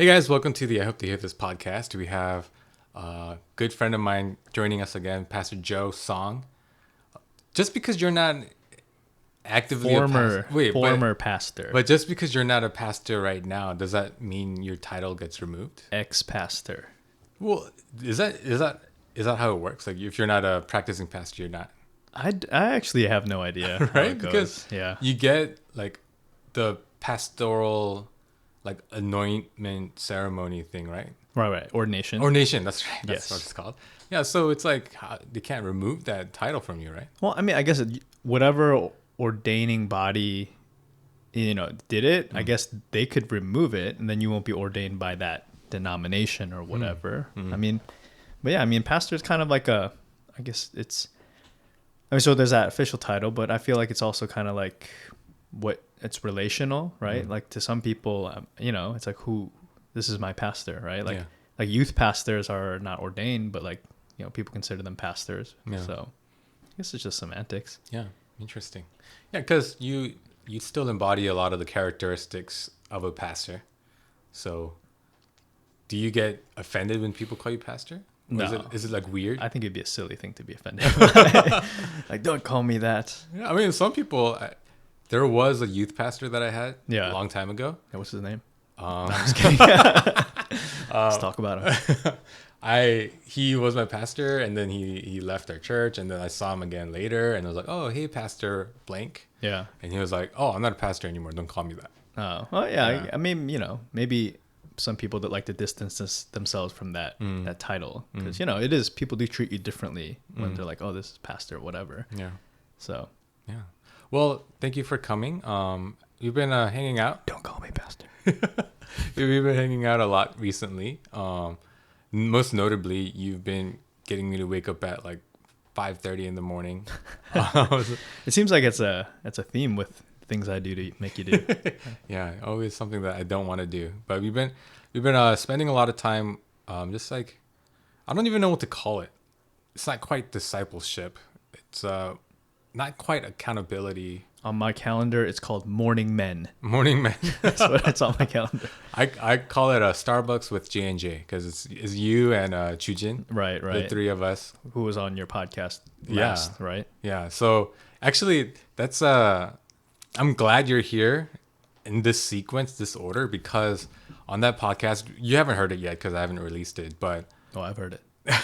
Hey guys, welcome to the IHTHT podcast. We have a good friend of mine joining us again, Pastor Joe Song. Just because you're not actively former pastor, but just because you're not a pastor right now, does that mean your title gets removed? ex-pastor. Well, is that how it works? Like, if you're not a practicing pastor, you're not, I actually have no idea how right? it goes. Because yeah, you get like the pastoral, like anointment ceremony thing, right? right. Ordination. Ordination, that's right. That's Yes. what it's called. Yeah, so it's like they can't remove that title from you, right? Well, I mean, I guess whatever ordaining body, did it. I guess they could remove it, and then you won't be ordained by that denomination or whatever. I mean, but yeah, I mean, pastor is kind of like I guess it's. I mean, so there's that official title, but I feel like it's also kind of like it's relational, right? Like to some people, it's like this is my pastor, right? Like, like youth pastors are not ordained, but like, people consider them pastors. Yeah. So I guess it's just semantics. Yeah, interesting. Yeah, because you still embody a lot of the characteristics of a pastor. So do you get offended when people call you pastor? Or No. Is it like weird? I think it'd be a silly thing to be offended. Like, don't call me that. Yeah, I mean, some people. There was a youth pastor that I had a long time ago. Yeah, what's his name? No, Um, I'm just kidding. Let's talk about him. He was my pastor, and then he left our church, and then I saw him again later, and I was like, "Oh, hey, Pastor blank," Yeah. and he was like, "Oh, I'm not a pastor anymore. Don't call me that." Oh, well, yeah. Yeah. I mean, maybe some people that like to distance themselves from that title, because it is, people do treat you differently when they're like, "Oh, this is pastor," or whatever. Yeah, So yeah. Well, thank you for coming. We've been hanging out. don't call me pastor. We've been hanging out a lot recently. Most notably, you've been getting me to wake up at like 5:30 in the morning. It seems like it's a theme with things I do to make you do. Yeah, always something that I don't want to do. But we've been spending a lot of time, just like, I don't even know what to call it. It's not quite discipleship. It's not quite accountability. On my calendar, it's called Morning Men. Morning man. That's what it's on my calendar. I call it a Starbucks with J&J because it's you and Chujin. Right. The three of us. Who was on your podcast Yeah. last, right? Yeah. So actually, that's I'm glad you're here in this sequence, this order, because on that podcast, you haven't heard it yet because I haven't released it, but Oh, I've heard it.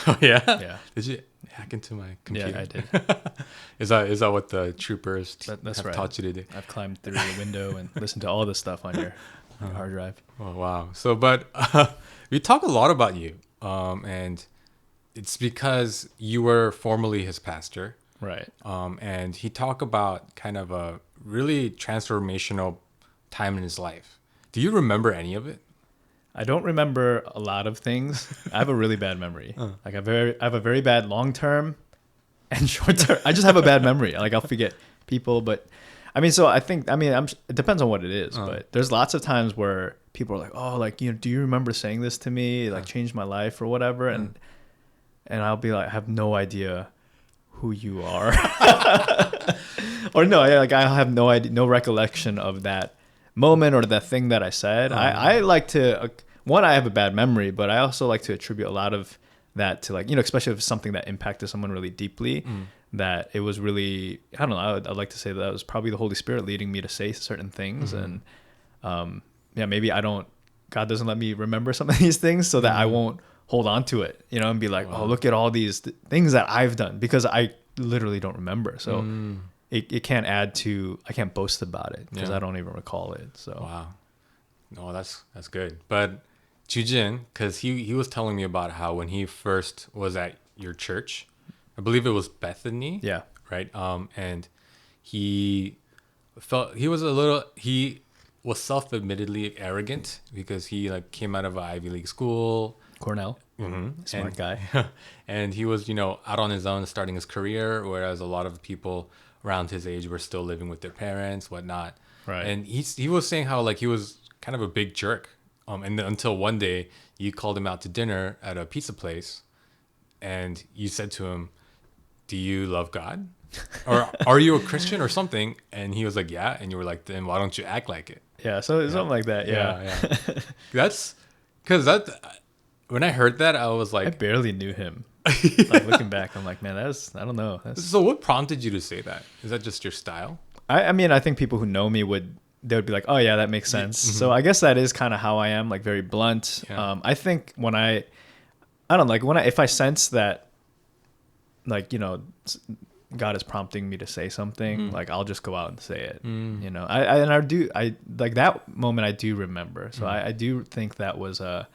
oh yeah? Yeah. Did you hack into my computer? Yeah, I did. Is that what the troopers That's have right. taught you to do? I've climbed through the window and listened to all this stuff on your hard drive. Oh wow! So, but we talk a lot about you, and it's because you were formerly his pastor, Right. and he talked about kind of a really transformational time in his life. Do you remember any of it? I don't remember a lot of things. I have a really bad memory. Like I have a very bad long term and short term. I just have a bad memory. Like I'll forget people, but I mean, so it depends on what it is, but there's lots of times where people are like, "Oh, like, do you remember saying this to me? It, like, changed my life or whatever." And I'll be like, "I have no idea who you are." Or no, like I have no idea, no recollection of that moment or that thing that I said. I like to, I have a bad memory, but I also like to attribute a lot of that to, like, especially if it's something that impacted someone really deeply, that it was really, I don't know, I'd like to say that was probably the Holy Spirit leading me to say certain things. And maybe God doesn't let me remember some of these things so that I won't hold on to it, and be like, "Oh, look at all these things that I've done," because I literally don't remember. So it can't I can't boast about it because I don't even recall it. So Wow. No, that's good. But Chujin, because he was telling me about how when he first was at your church, I believe it was Bethany. yeah. Right. And he was self-admittedly arrogant because he like came out of an Ivy League school. Cornell. Smart guy. And he was, out on his own starting his career, whereas a lot of people around his age were still living with their parents, whatnot. Right. And he was saying how like he was kind of a big jerk. And then until one day you called him out to dinner at a pizza place and you said to him, "Do you love God? Or are you a Christian or something?" And he was like, "Yeah." And you were like, "Then why don't you act like it?" Yeah. So something like that. Yeah. That's Because that, when I heard that, I was I like, barely knew him. Like looking back, I'm like, man, I don't know. so what prompted you to say that? Is that just your style? I mean, I think people who know me they would be like, oh yeah, that makes sense. So I guess that is kind of how I am, like very blunt. Yeah. I think when I don't know, like if I sense that, like, you know, God is prompting me to say something, like I'll just go out and say it. You know, I like that moment I do remember. So I do think that was a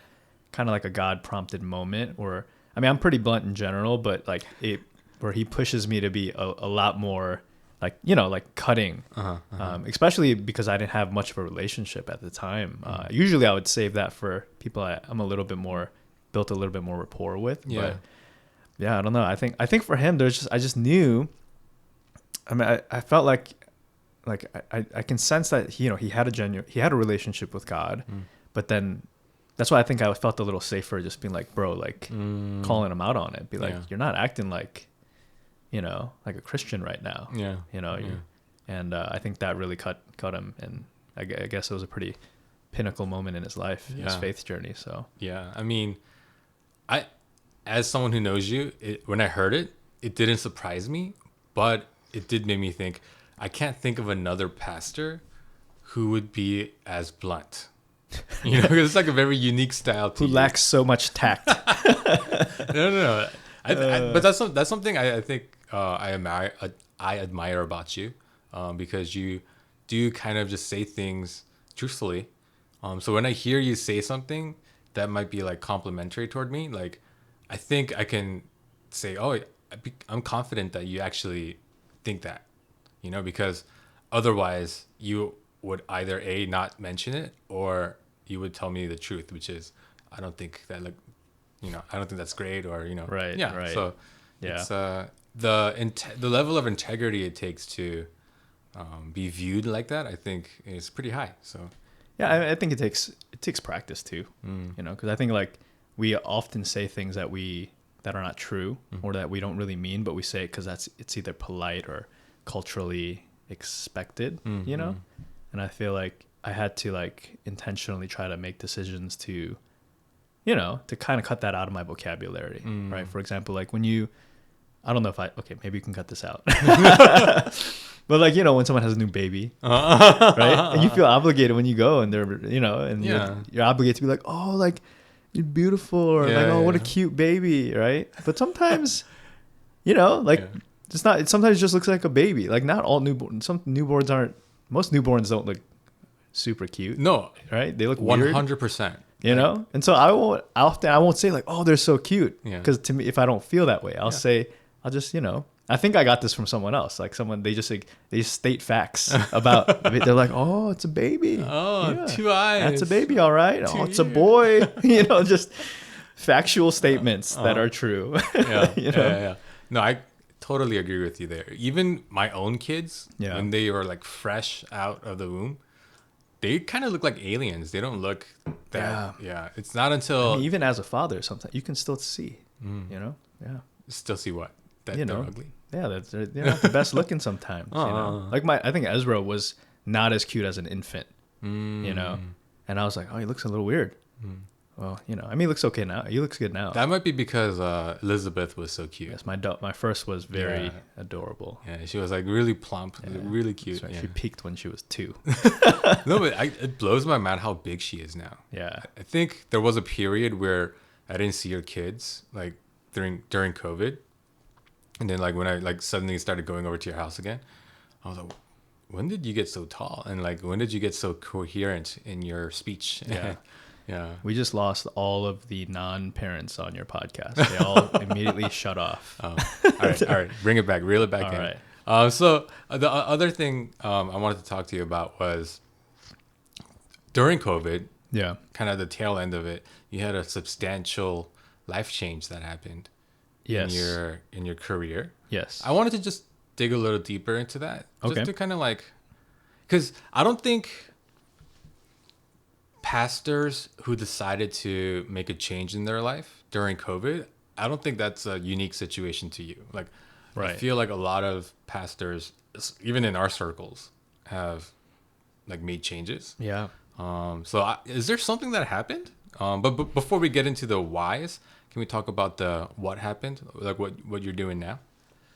kind of like a God prompted moment, or I mean, I'm pretty blunt in general, but like where he pushes me to be a lot more like, you know, like cutting, especially because I didn't have much of a relationship at the time. Usually I would save that for people I'm a little bit more built a little bit more rapport with. Yeah. But yeah, I don't know. I think for him, I just knew. I mean, I felt like I can sense that he had a relationship with God, but then that's why I think I felt a little safer just being like, bro, like calling him out on it. Be like, you're not acting like, you know, like a Christian right now. Yeah. You know, and I think that really cut him, and I guess it was a pretty pinnacle moment in his life, his faith journey. So yeah, I mean, as someone who knows you, when I heard it, it didn't surprise me, but it did make me think. I can't think of another pastor who would be as blunt. You know, because it's like a very unique style to who lacks so much tact. No. But that's something I think I admire about you, because you do kind of just say things truthfully. So when I hear you say something that might be like complimentary toward me, like I think I can say, oh, I'm confident that you actually think that, you know, because otherwise you would either not mention it, or you would tell me the truth, which is I don't think that, like, you know, I don't think that's great, or, you know, right. So it's the level of integrity it takes to be viewed like that, I think, is pretty high. So yeah, I think it takes practice too, you know, because I think like we often say things that are not true, or that we don't really mean, but we say it because it's either polite or culturally expected, you know. And I feel like I had to like intentionally try to make decisions to, you know, to kind of cut that out of my vocabulary, right? For example, like when I don't know if okay, maybe you can cut this out. But like, you know, when someone has a new baby, right? And you feel obligated when you go and they're, you know, and you're obligated to be like, oh, like, you're beautiful, or like, oh, what a cute baby, right? But sometimes, you know, like it's not. It sometimes just looks like a baby. Like not all newborns. Some newborns aren't. Most newborns don't look super cute. No, right? They look 100%. You know, and so I won't say like, oh, they're so cute, because to me, if I don't feel that way, I'll just, you know. I think I got this from someone else. Like they just state facts about. They're like, oh, it's a baby. Oh, 2 eyes. That's a baby, all right. Oh, it's a boy. You know, just factual statements that are true. You know? Yeah. No, I totally agree with you there. Even my own kids, when they were like fresh out of the womb, they kind of look like aliens. They don't look that. Yeah. It's not until. I mean, even as a father, sometimes you can still see. You know. Yeah. Still see what? That they're ugly. Yeah, they're not the best looking sometimes. You know, like I think Ezra was not as cute as an infant. You know, and I was like, oh, he looks a little weird. Well, you know, I mean, he looks okay now. He looks good now. That might be because Elizabeth was so cute. Yes, my first was very adorable. Yeah, she was like really plump, really cute. Right. She peaked when she was 2. No, but it blows my mind how big she is now. Yeah, I think there was a period where I didn't see her kids, like during COVID. And then like when I like suddenly started going over to your house again, I was like, when did you get so tall? And like, when did you get so coherent in your speech? Yeah. We just lost all of the non-parents on your podcast. They all immediately shut off. All right. Bring it back. Reel it back in. All right. So the other thing I wanted to talk to you about was during COVID, kind of the tail end of it, you had a substantial life change that happened. Yes. In your career. Yes. I wanted to just dig a little deeper into that. Okay. Just to kind of like, because I don't think pastors who decided to make a change in their life during COVID, I don't think that's a unique situation to you. Like, I feel like a lot of pastors, even in our circles, have like made changes. Yeah. So is there something that happened But before we get into the whys, can we talk about the what happened, like what you're doing now?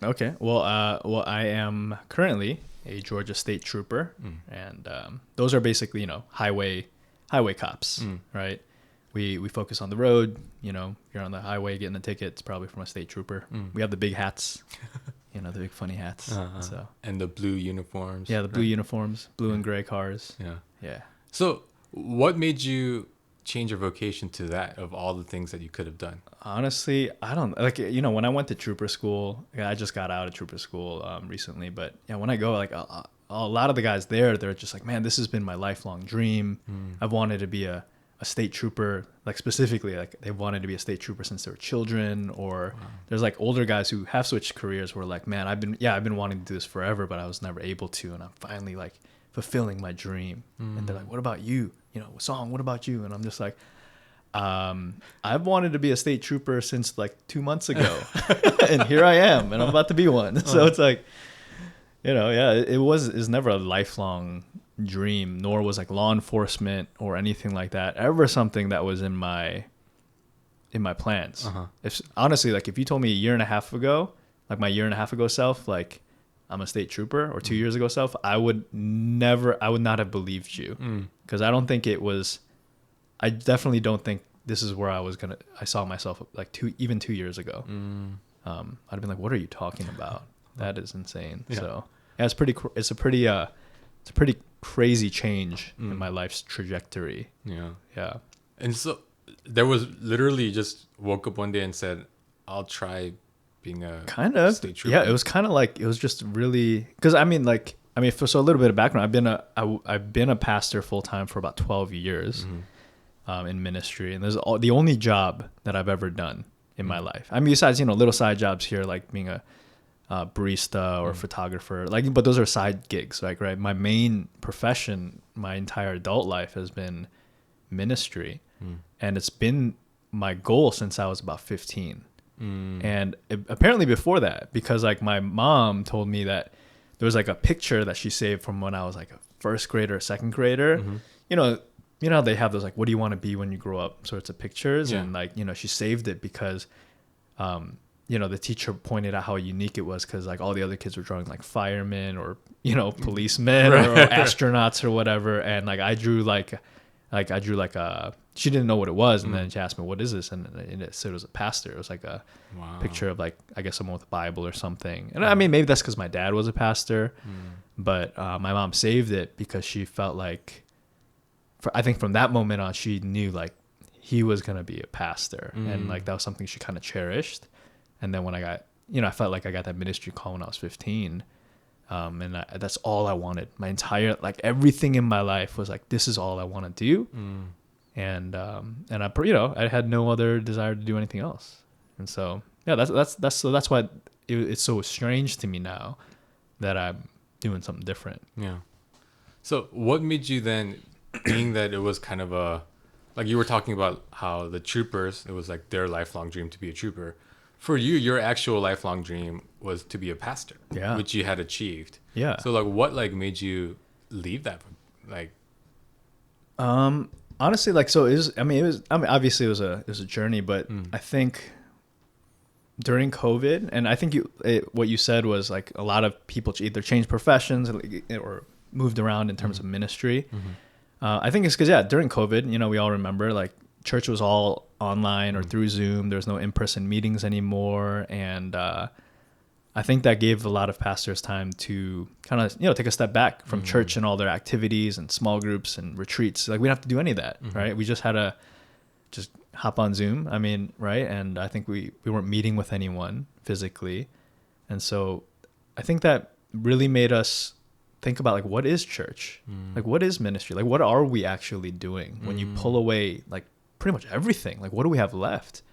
Okay. Well, I am currently a Georgia State Trooper, and those are basically, highway cops, right? We focus on the road. You're on the highway getting a ticket. It's probably from a state trooper. We have the big hats, the big funny hats. So And the blue uniforms. yeah, the blue right? uniforms, blue and gray cars. Yeah. Yeah. So, what made you change your vocation to that of all the things that you could have done? Honestly, I don't like, when I went to trooper school. I just got out of trooper school recently, but yeah, when I go, like a lot of the guys there, they're just like, man, this has been my lifelong dream. I've wanted to be a state trooper, like specifically, like they wanted to be a state trooper since they were children. Or there's like older guys who have switched careers who are like, man, I've been wanting to do this forever, but I was never able to, and I'm finally like fulfilling my dream. And they're like, what about you? Song, what about you? And I'm just like, I've wanted to be a state trooper since like 2 months ago, and here I am, and I'm about to be one. So it's like, yeah, it's never a lifelong dream, nor was like law enforcement or anything like that ever something that was in my plans. If honestly, like if you told me a year and a half ago, like my year and a half ago self, like I'm a state trooper, or 2 years ago self, I would not have believed you, because I definitely don't think this is where I saw myself like 2 years ago. I'd have been like, what are you talking about? That is insane. Yeah. So yeah, it's a pretty crazy change in my life's trajectory. Yeah. Yeah. And so there was literally just woke up one day and said, I'll try being a state trooper. Yeah, it was kind of like, it was just really, because so a little bit of background. I've been a pastor full time for about 12 years in ministry, and there's the only job that I've ever done in my life. I mean, besides little side jobs here, like being a barista or photographer, but those are side gigs, like, right? My main profession, my entire adult life, has been ministry, and it's been my goal since I was about 15. And apparently before that, because like my mom told me that there was like a picture that she saved from when I was like a first grader or second grader. How they have those like, what do you want to be when you grow up, sorts of pictures. And like, she saved it because the teacher pointed out how unique it was, because like all the other kids were drawing like firemen or policemen or astronauts or whatever, and like I drew like a, she didn't know what it was, and then she asked me, what is this? And it said it was a pastor. It was like a picture of like, I guess, someone with a Bible or something. And I mean, maybe that's because my dad was a pastor, but my mom saved it because she felt like, I think from that moment on, she knew like he was going to be a pastor, and like that was something she kind of cherished. And then when I got, I felt like I got that ministry call when I was 15. And that's all I wanted. My entire, like everything in my life was like, this is all I want to do. And I had no other desire to do anything else. And so, yeah, that's why it's so strange to me now that I'm doing something different. Yeah. So what made you then, being that it was kind of like you were talking about how the troopers, it was like their lifelong dream to be a trooper. For you, your actual lifelong dream was to be a pastor, which you had achieved. Yeah. So like, what like made you leave that? Like, honestly, like, so obviously it was a journey, but I think during COVID, and I think what you said was like a lot of people either changed professions or moved around in terms of ministry. I think it's because during COVID, we all remember like church was all online or through Zoom. There's no in-person meetings anymore, and I think that gave a lot of pastors time to kind of take a step back from church and all their activities and small groups and retreats. Like we didn't have to do any of that, right? We just had to just hop on Zoom. I mean, right? And I think we weren't meeting with anyone physically, and so I think that really made us think about like, what is church? Like, what is ministry? Like, what are we actually doing when you pull away like pretty much everything? Like, what do we have left?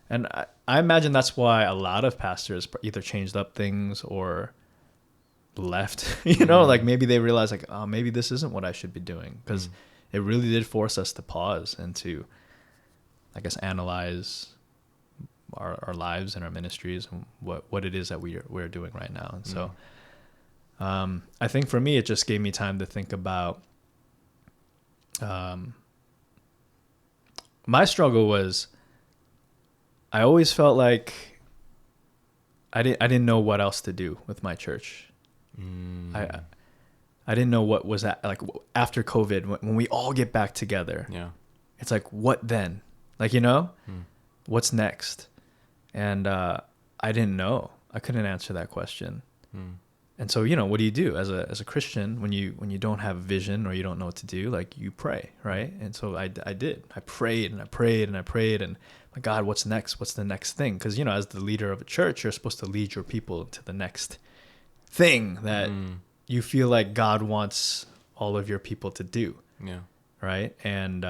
And I imagine that's why a lot of pastors either changed up things or left, like maybe they realized like, oh, maybe this isn't what I should be doing, because it really did force us to pause and to, I guess, analyze our lives and our ministries and what it is that we're doing right now. And so I think for me, it just gave me time to think about my struggle was I always felt like I didn't know what else to do with my church. I didn't know what was that like after COVID when we all get back together. Yeah. It's like, what then? Like, what's next? And I didn't know. I couldn't answer that question. And so, what do you do as a Christian when you don't have vision or you don't know what to do? Like, you pray, right? And so I did. I prayed and I prayed and I prayed, and my God, what's next? What's the next thing? Because as the leader of a church, you're supposed to lead your people to the next thing that you feel like God wants all of your people to do. Yeah. Right. And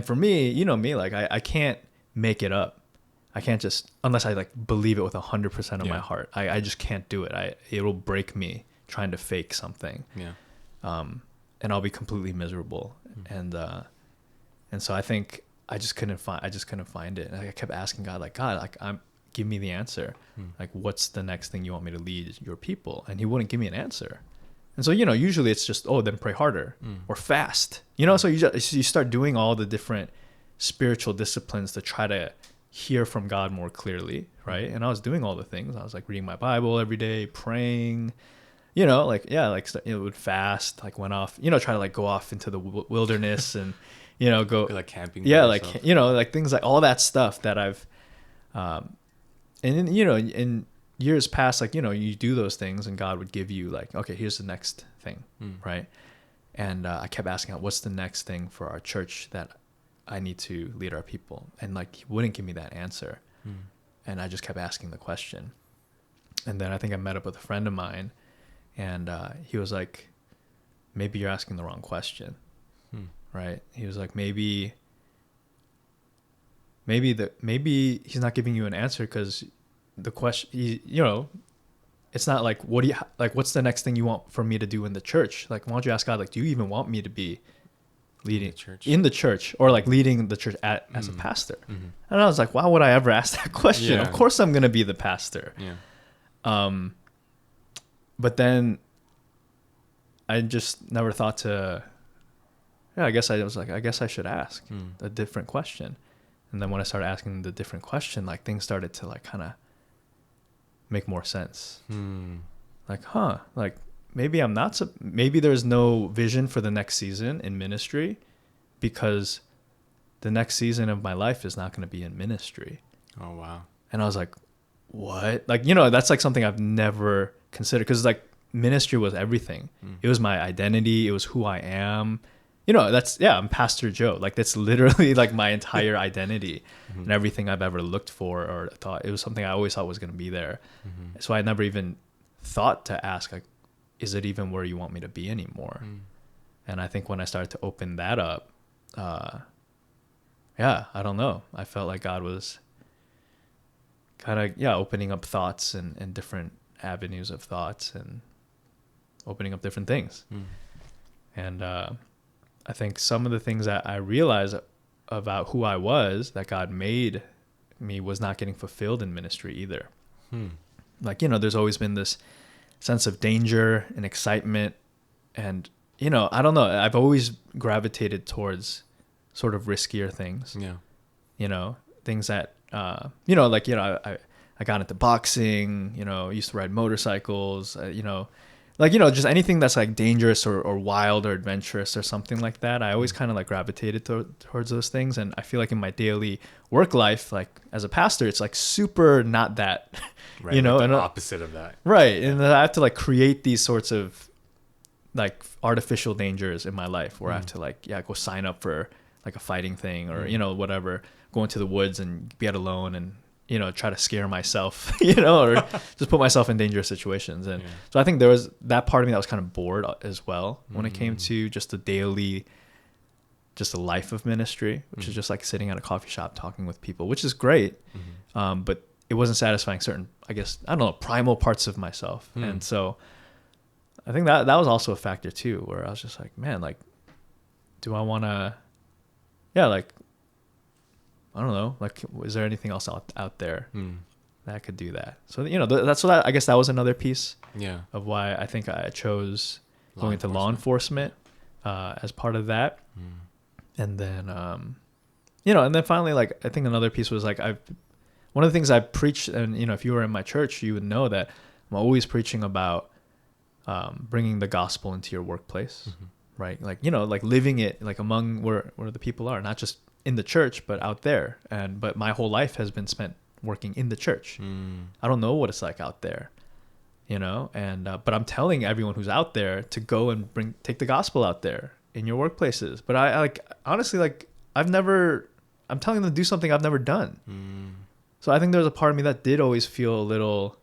for me, me, like I can't make it up. I can't just, unless I like believe it with 100% of my heart. I just can't do it. It'll break me trying to fake something. Yeah. And I'll be completely miserable. And so I think I just couldn't find it. And I kept asking God, like, give me the answer. Like, what's the next thing you want me to lead your people? And he wouldn't give me an answer. And so, usually it's just, then pray harder or fast, so you start doing all the different spiritual disciplines to try to hear from God more clearly. Right. And I was doing all the things. I was like reading my Bible every day, praying, it would fast, like went off, try to like go off into the wilderness and, go like camping. Yeah. Like, like things like all that stuff that I've, and then, in years past, like, you do those things and God would give you like, okay, here's the next thing. Right. And I kept asking God, what's the next thing for our church that I need to lead our people? And like, he wouldn't give me that answer. And I just kept asking the question. And then I think I met up with a friend of mine, and he was like, maybe you're asking the wrong question. Right. He was like, maybe he's not giving you an answer because the question, it's not like, what's the next thing you want for me to do in the church? Like, why don't you ask God, like, do you even want me to be leading in the church or like leading the church as a pastor? And I was like, why would I ever ask that question? Yeah. Of course I'm going to be the pastor. Yeah. But then I just never thought I guess I was like, I guess I should ask a different question. And then when I started asking the different question, like things started to like kind of make more sense. Like, like maybe I'm not, maybe there's no vision for the next season in ministry because the next season of my life is not going to be in ministry. Oh, wow. And I was like, what? Like, that's like something I've never considered, because like ministry was everything. It was my identity. It was who I am. I'm Pastor Joe. Like, that's literally like my entire identity and everything I've ever looked for or thought. It was something I always thought was going to be there. So I never even thought to ask, like, is it even where you want me to be anymore? And I think when I started to open that up, I don't know. I felt like God was kind of, opening up thoughts and different avenues of thoughts and opening up different things. And I think some of the things that I realized about who I was, that God made me, was not getting fulfilled in ministry either. Like, there's always been this sense of danger and excitement. And, I don't know, I've always gravitated towards sort of riskier things. Yeah. Things that, I got into boxing, used to ride motorcycles, just anything that's like dangerous or wild or adventurous or something like that. I always kind of like gravitated towards those things. And I feel like in my daily work life, like as a pastor, it's like super not that, right, like and opposite of that. Right. And then I have to like create these sorts of like artificial dangers in my life where I have to like, go sign up for like a fighting thing or, whatever, go into the woods and be out alone and, try to scare myself, or just put myself in dangerous situations. And so I think there was that part of me that was kind of bored as well when it came to just the daily, just the life of ministry, which is just like sitting at a coffee shop talking with people, which is great. But it wasn't satisfying certain, I guess, I don't know, primal parts of myself. And so I think that was also a factor too, where I was just like, man, like, do I want to, like, I don't know, like, is there anything else out there that could do that? So, that's what I guess that was another piece of why I think I chose going into law enforcement as part of that. And then, and then finally, like, I think another piece was like, one of the things I preached, and, if you were in my church, you would know that I'm always preaching about bringing the gospel into your workplace, right? Like, like living it, like among where the people are, not just in the church, but out there. But my whole life has been spent working in the church. I don't know what it's like out there, but I'm telling everyone who's out there to go and take the gospel out there in your workplaces. But I like, honestly, like, I'm telling them to do something I've never done. So I think there's a part of me that did always feel a little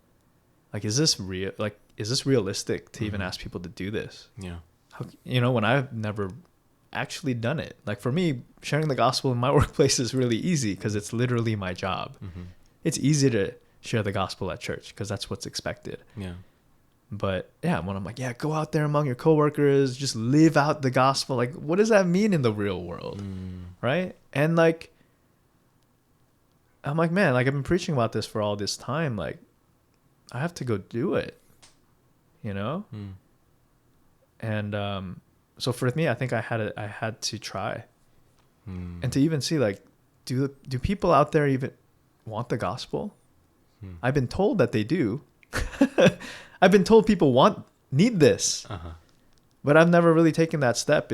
like, is this real? Like, is this realistic to even ask people to do this? Yeah. When I've never actually done it. Like, for me, sharing the gospel in my workplace is really easy because it's literally my job. It's easy to share the gospel at church because that's what's expected. Yeah. But yeah, when I'm like, yeah, go out there among your coworkers, just live out the gospel. Like, what does that mean in the real world? Right? And like, I'm like, man, like, I've been preaching about this for all this time. Like, I have to go do it, And so for me, I think I had to try, and to even see, like, do people out there even want the gospel? I've been told that they do. I've been told people need this, but I've never really taken that step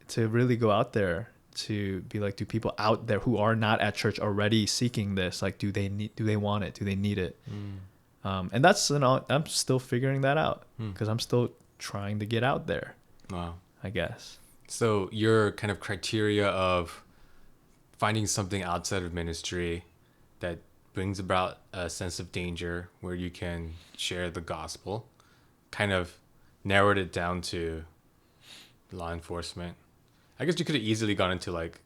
to really go out there to be like, do people out there who are not at church already seeking this, like, do they want it? Do they need it? And that's, I'm still figuring that out because I'm still trying to get out there. Wow. I guess. So your kind of criteria of finding something outside of ministry that brings about a sense of danger where you can share the gospel kind of narrowed it down to law enforcement. I guess you could have easily gone into like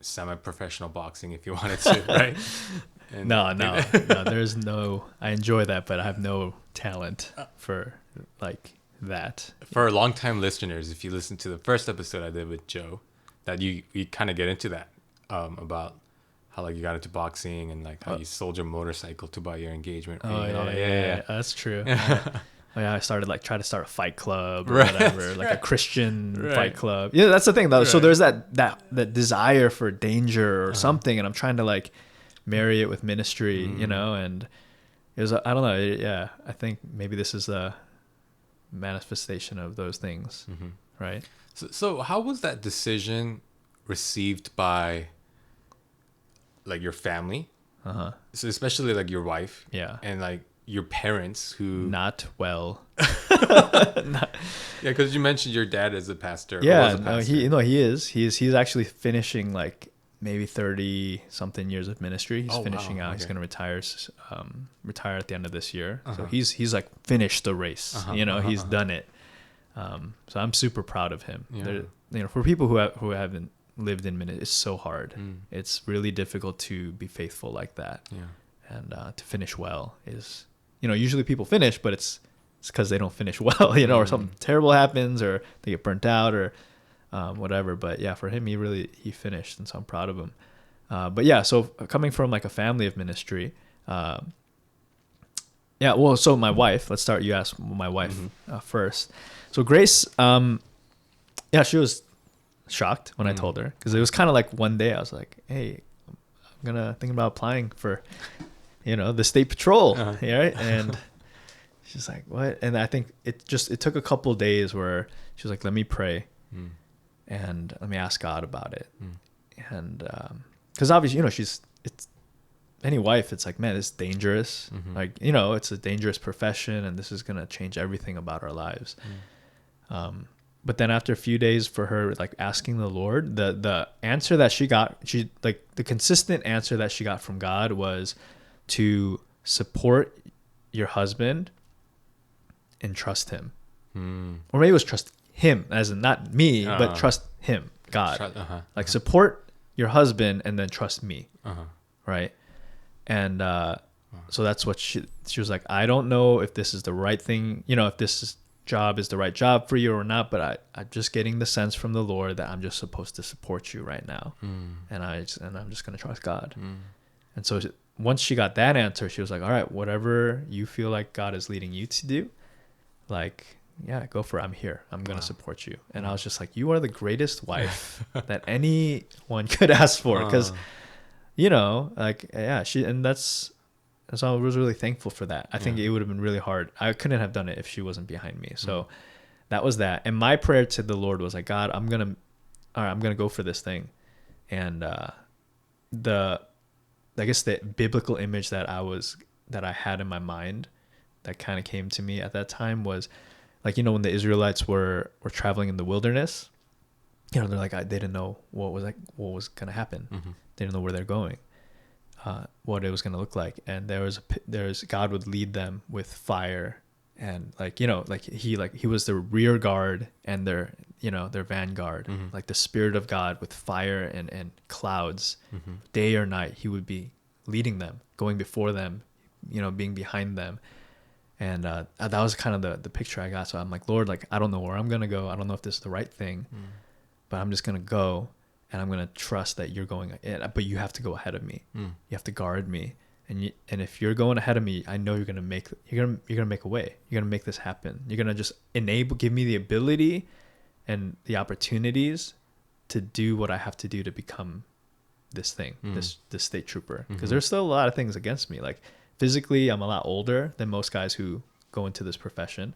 semi-professional boxing if you wanted to, right? And no, there's no, I enjoy that, but I have no talent for like that. For longtime listeners, if you listen to the first episode I did with Joe, that you kind of get into that about how like you got into boxing and like how you sold your motorcycle to buy your engagement ring. Yeah, that's true. I started try to start a fight club or whatever, like a Christian fight club. Yeah, that's the thing though. Right. So there's that desire for danger or something, and I'm trying to like marry it with ministry, and it was, I don't know. Yeah, I think maybe this is a manifestation of those things, right? So how was that decision received by like your family? So especially like your wife, and like your parents who not well. Because you mentioned your dad is a pastor. Yeah, no, he is. He's actually finishing like maybe 30 something years of ministry. He's finishing out. Okay. He's going to retire at the end of this year. So he's like finished the race. He's done it. So I'm super proud of him. Yeah. For people who haven't lived in ministry, it's so hard. It's really difficult to be faithful like that. Yeah. And to finish well is, usually people finish, but it's because they don't finish well, or something terrible happens or they get burnt out or whatever. But yeah, for him, he finished, and so I'm proud of him. But yeah, so coming from like a family of ministry, so my wife, let's start, you asked my wife first. So Grace, she was shocked when I told her, because it was kind of like one day I was like, hey, I'm thinking about applying for, the state patrol, right? And she's like, what? And I think it took a couple of days where she was like, let me pray and let me ask God about it. And because obviously, it's any wife, it's like, man, it's dangerous. Like, it's a dangerous profession, and this is going to change everything about our lives. But then after a few days for her, like asking the Lord, the answer that she got, the consistent answer that she got from God was to support your husband and trust him. Or maybe it was trust him, as in not me, but trust him, God. Support your husband and then trust me. Right. And so that's what she was like, I don't know if this is the right thing, if this job is the right job for you or not, but I'm just getting the sense from the Lord that I'm just supposed to support you right now. And I'm just going to trust God. And so once she got that answer, she was like, all right, whatever you feel like God is leading you to do, like, yeah, go for it. I'm here. I'm going to Wow. support you. And I was just like, you are the greatest wife that anyone could ask for. Because, you know, like, yeah, so I was really thankful for that. I think it would have been really hard. I couldn't have done it if she wasn't behind me. So that was that. And my prayer to the Lord was like, God, I'm going to go for this thing. And, I guess the biblical image that I had in my mind that kind of came to me at that time was like, you know, when the Israelites were traveling in the wilderness, you know, they're like, they didn't know what was going to happen. They didn't know where they're going, what it was going to look like. And God would lead them with fire, and like, you know, like he was their rear guard and their vanguard, like the Spirit of God with fire and clouds, day or night. He would be leading them, going before them, you know, being behind them. And that was kind of the picture I got. So I'm like, Lord, like, I don't know where I'm going to go. I don't know if this is the right thing, but I'm just going to go, and I'm going to trust that you're going, but you have to go ahead of me. You have to guard me. And if you're going ahead of me, I know you're going to make a way. You're going to make this happen. You're going to just give me the ability and the opportunities to do what I have to do to become this thing, this state trooper. Because there's still a lot of things against me. Like, physically, I'm a lot older than most guys who go into this profession,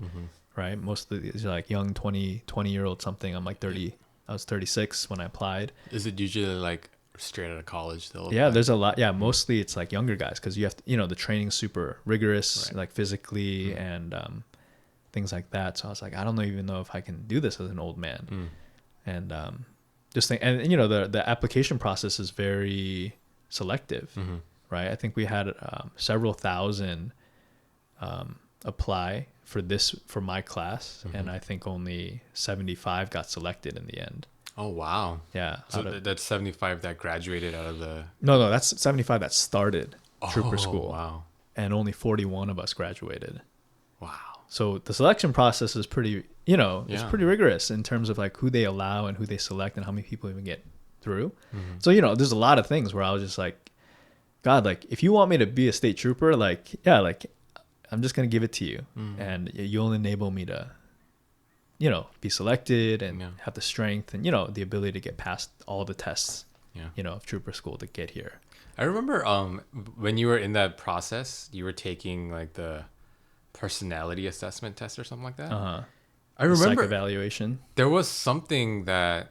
right? Most of these are like young 20-year-old something. I'm like 30. I was 36 when I applied. Is it usually like straight out of college still? Yeah, there's a lot. Yeah, mostly it's like younger guys, because you have to, you know, the training's super rigorous, Right. like physically and things like that. So I was like, I don't even know if I can do this as an old man. And and you know, the application process is very selective. Right. I think we had several thousand apply for my class, and I think only 75 got selected in the end. Oh, wow. Yeah. So that's 75 that graduated out of the... No, that's 75 that started trooper Oh, school. wow. And only 41 of us graduated. Wow. So the selection process is pretty, you know, it's Yeah. pretty rigorous in terms of like who they allow and who they select and how many people even get through. So, you know, there's a lot of things where I was just like, God, like, if you want me to be a state trooper, like, yeah, like, I'm just going to give it to you. And you'll enable me to, you know, be selected and have the strength and, you know, the ability to get past all the tests, you know, of trooper school to get here. I remember when you were in that process, you were taking like the personality assessment test or something like that. I remember psych evaluation. there was something that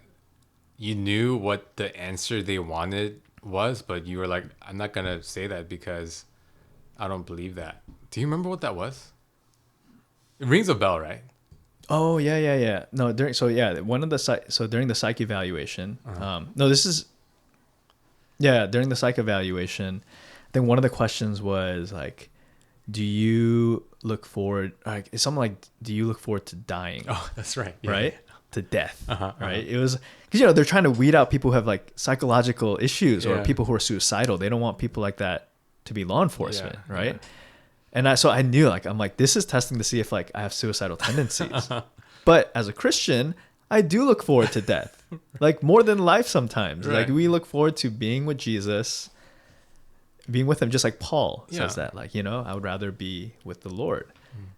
you knew what the answer they wanted was, but you were like, I'm not going to say that because I don't believe that. Do you remember what that was? It rings a bell, right? Oh, yeah. No, during the psych evaluation, during the psych evaluation, I think one of the questions was like, do you look forward, like, it's something like, do you look forward to dying? Oh, that's right. Yeah. Right? To death, right? It was, because, you know, they're trying to weed out people who have like psychological issues or people who are suicidal. They don't want people like that to be law enforcement, right? Yeah. And I knew, like, I'm like, this is testing to see if like I have suicidal tendencies. But as a Christian, I do look forward to death, like more than life sometimes. Right. Like, we look forward to being with Jesus, being with him, just like Paul says that, like, you know, I would rather be with the Lord.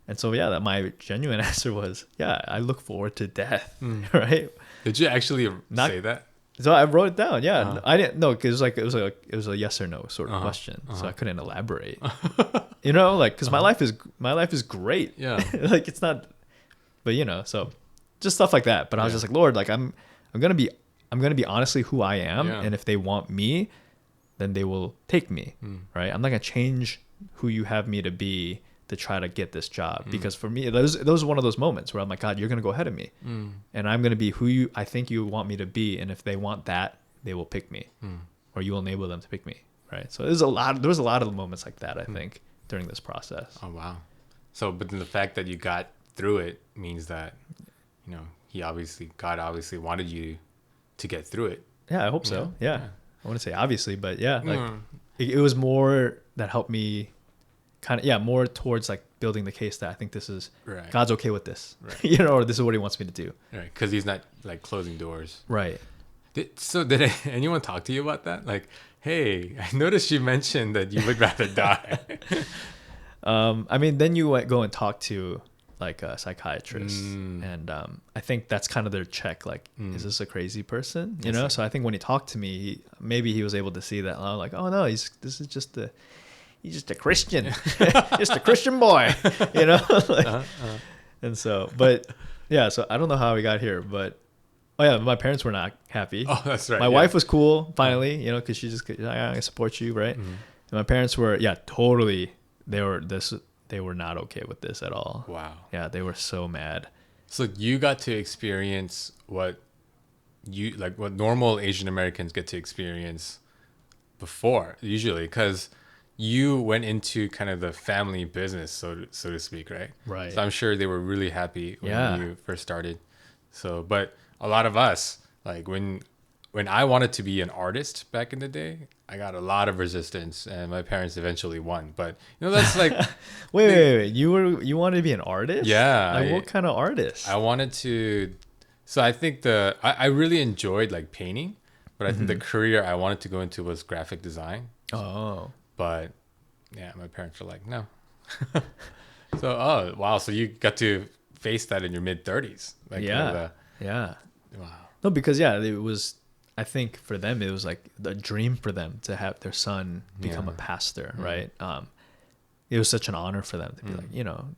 And so, yeah, that my genuine answer was, yeah, I look forward to death, right? Did you actually say that? So I wrote it down. Yeah, I didn't know, because it was a yes or no sort of question, so I couldn't elaborate. You know, like, because my life is great. Yeah, like, it's not, but you know, so just stuff like that. But I was just like, Lord, like, I'm gonna be honestly who I am, and if they want me, then they will take me, right? I'm not gonna change who you have me to be to try to get this job, because for me, those was one of those moments where I'm like, God, you're gonna go ahead of me, and I'm gonna be who I think you want me to be, and if they want that, they will pick me, or you will enable them to pick me, right? So there was a lot of moments like that, I think, during this process. Oh, wow. So, but then the fact that you got through it means that, you know, God obviously wanted you to get through it. Yeah, I hope so. Yeah. I wouldn't say obviously, but yeah, like it was more that helped me kind of, more towards like building the case that I think this is, God's okay with this, you know, or this is what he wants me to do. Right. Because he's not like closing doors. Right. Did anyone talk to you about that? Like, hey, I noticed you mentioned that you would rather die. I mean, then you go and talk to like a psychiatrist, and I think that's kind of their check. Like, is this a crazy person? You know. So I think when he talked to me, maybe he was able to see that. And I'm like, oh no, he's just a Christian, just a Christian boy, you know. Like, and so, but yeah, so I don't know how we got here, but oh yeah, my parents were not happy. Oh, that's right. My wife was cool finally, you know, because she just I support you, right? And my parents were totally. They were not okay with this at all. Wow. Yeah, they were so mad. So you got to experience what normal Asian Americans get to experience before, usually, because you went into kind of the family business, so to speak, right? Right. So I'm sure they were really happy when you first started. So, but a lot of us, like when I wanted to be an artist back in the day, I got a lot of resistance, and my parents eventually won. But you know, that's like wait. You wanted to be an artist? Yeah. Like what kind of artist? I wanted to. So I think I really enjoyed like painting, but I think the career I wanted to go into was graphic design. Oh. But yeah, my parents were like, no. So oh wow, so you got to face that in your mid-30s. Like yeah. Wow. No, because it was. I think for them it was like a dream for them to have their son become a pastor, right? It was such an honor for them to be like, you know,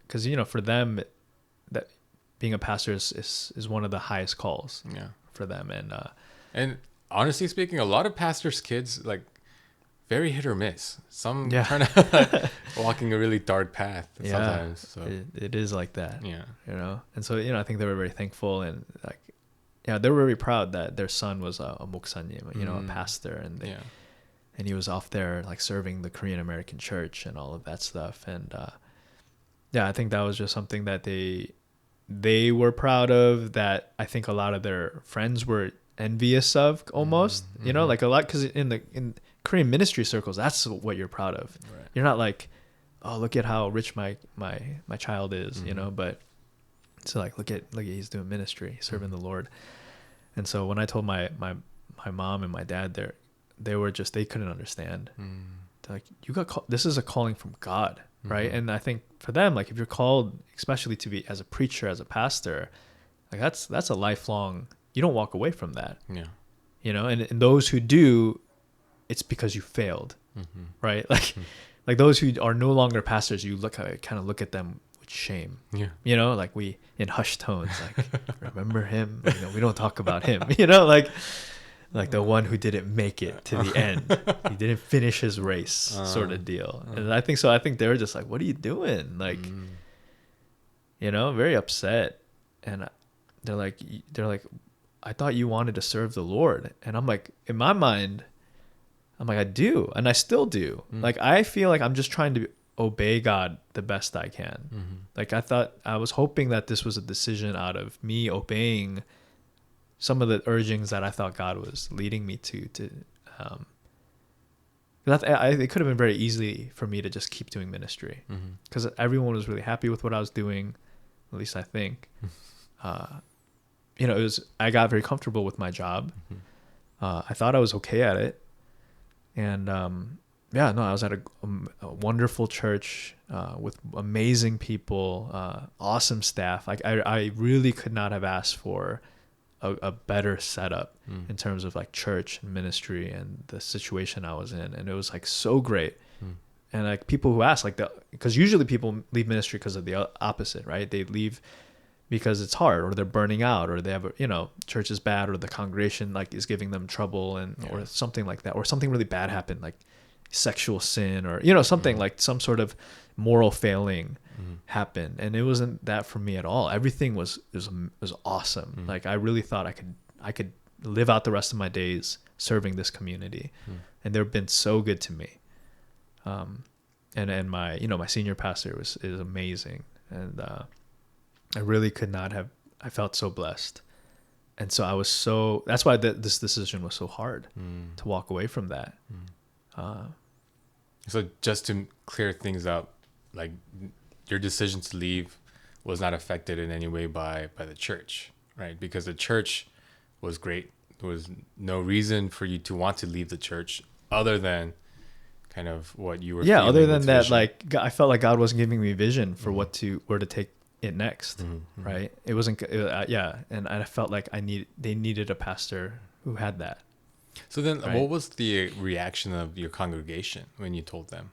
because you know for them that being a pastor is one of the highest calls for them, and honestly speaking, a lot of pastors' kids like very hit or miss. Some turn out walking a really dark path sometimes. So it is like that. Yeah, you know, and so you know I think they were very thankful and like. Yeah, they were very proud that their son was a muksanim, you know, a pastor, and he was off there like serving the Korean American church and all of that stuff. And I think that was just something that they were proud of. That I think a lot of their friends were envious of, almost. You know, like a lot because in Korean ministry circles, that's what you're proud of. Right. You're not like, oh, look at how rich my child is, you know, but. So like look at he's doing ministry, serving the Lord. And so when I told my mom and my dad they couldn't understand. They're like, this is a calling from God, right? And I think for them, like if you're called especially to be as a preacher, as a pastor, like that's a lifelong, you don't walk away from that. Yeah. You know, and those who do, it's because you failed. Right? Like those who are no longer pastors, you kind of look at them shame, you know, like we in hushed tones, like remember him, you know, we don't talk about him, you know, like the one who didn't make it to the end, he didn't finish his race, sort of deal. And I think they were just like, what are you doing, like you know, very upset. And they're like I thought you wanted to serve the Lord. And I'm like, in my mind, I'm like, I do, and I still do. Like I feel like I'm just trying to obey God the best I can. Like I was hoping that this was a decision out of me obeying some of the urgings that I thought God was leading me to it could have been very easy for me to just keep doing ministry because everyone was really happy with what I was doing, at least I think. You know, I got very comfortable with my job. I thought I was okay at it, and I was at a wonderful church with amazing people, awesome staff. Like I really could not have asked for a better setup in terms of like church and ministry and the situation I was in, and it was like so great. And like people who ask because usually people leave ministry because of the opposite, right? They leave because it's hard, or they're burning out, or they have church is bad, or the congregation like is giving them trouble, or something like that, or something really bad happened, like sexual sin, or something like some sort of moral failing happened. And it wasn't that for me at all. Everything was awesome. Like I really thought I could live out the rest of my days serving this community, and they've been so good to me. And my my senior pastor is amazing, and I really could not have. I felt so blessed, and so that's why this decision was so hard to walk away from that. So just to clear things up, like your decision to leave was not affected in any way by the church, right? Because the church was great. There was no reason for you to want to leave the church other than kind of what you were feeling other than that vision. Like I felt like God wasn't giving me vision for where to take it next, Mm-hmm. right? It wasn't, yeah. And I felt like they needed a pastor who had that. So then, Right. what was the reaction of your congregation when you told them?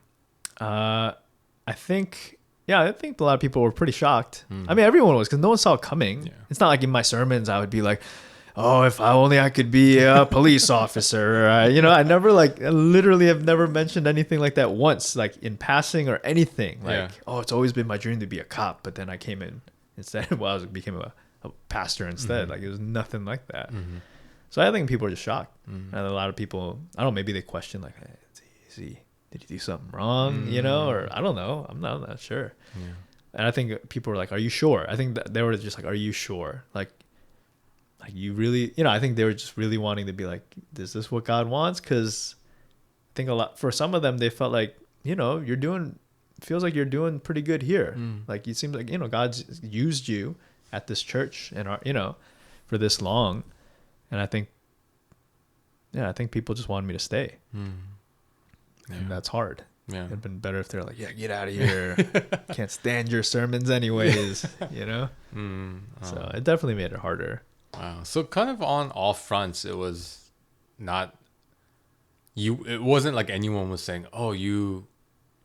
I think a lot of people were pretty shocked. I mean, everyone was, because no one saw it coming. Yeah. It's not like in my sermons I would be like, oh, if I could be a police officer. I never I literally have never mentioned anything like that once, like in passing or anything. Like, oh, it's always been my dream to be a cop, but then I came in instead. Well, I became a pastor instead. Mm-hmm. Like, it was nothing like that. Mm-hmm. So I think people are just shocked. Mm-hmm. And a lot of people, I don't know, maybe they question like, hey, did you do something wrong? Mm-hmm. Or I don't know. I'm not sure. Yeah. And I think people were like, are you sure? I think that they were just like, are you sure? Like you really, I think they were just really wanting to be like, is this what God wants? Because I think for some of them, they felt like, feels like you're doing pretty good here. Like, it seems like, God's used you at this church and, for this long. And I think people just wanted me to stay. And that's hard. Yeah. It'd been better if they're like, yeah, get out of here. Can't stand your sermons anyways, So it definitely made it harder. Wow. So kind of on all fronts, it was not you. It wasn't like anyone was saying, "Oh, you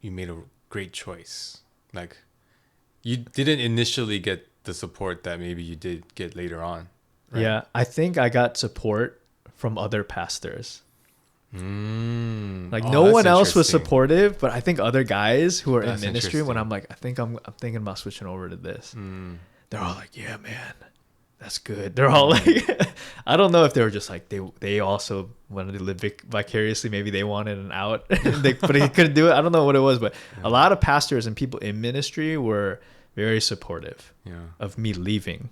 made a great choice." Like, you didn't initially get the support that maybe you did get later on. Right? Yeah, I think I got support from other pastors. Like, no one else was supportive, but I think other guys who are in ministry, when I'm like, I'm thinking about switching over to this. They're all like, yeah, man, that's good. They're all like, I don't know if they were just like, they also wanted to live vicariously. Maybe they wanted an out, but he couldn't do it. I don't know what it was, but a lot of pastors and people in ministry were very supportive of me leaving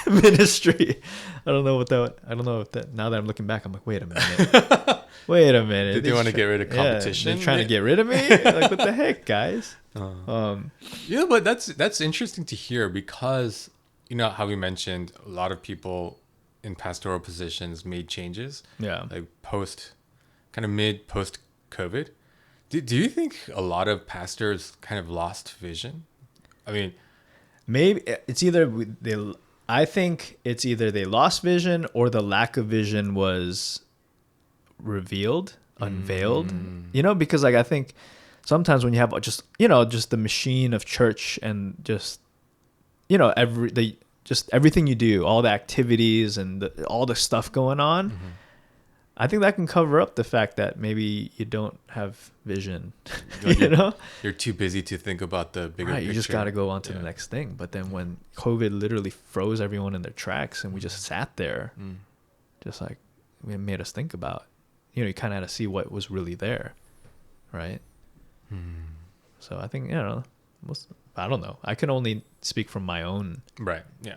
ministry. I don't know if that, now that I'm looking back, I'm like, wait a minute. Did they want to get rid of competition? They're trying to get rid of me? Like, what the heck, guys? Yeah, but that's interesting to hear, because how we mentioned a lot of people in pastoral positions made changes. Yeah. Like post COVID. Do you think a lot of pastors kind of lost vision? I mean, maybe it's I think it's either they lost vision or the lack of vision was unveiled, because like, I think sometimes when you have just the machine of church and just everything you do, all the activities and all the stuff going on, I think that can cover up the fact that maybe you don't have vision. You're too busy to think about the bigger picture. You just got to go on to the next thing. But then when COVID literally froze everyone in their tracks and we just sat there, just like, it made us think about, you kind of had to see what was really there, right? So I think, I don't know. I can only speak from my own. Right. Yeah.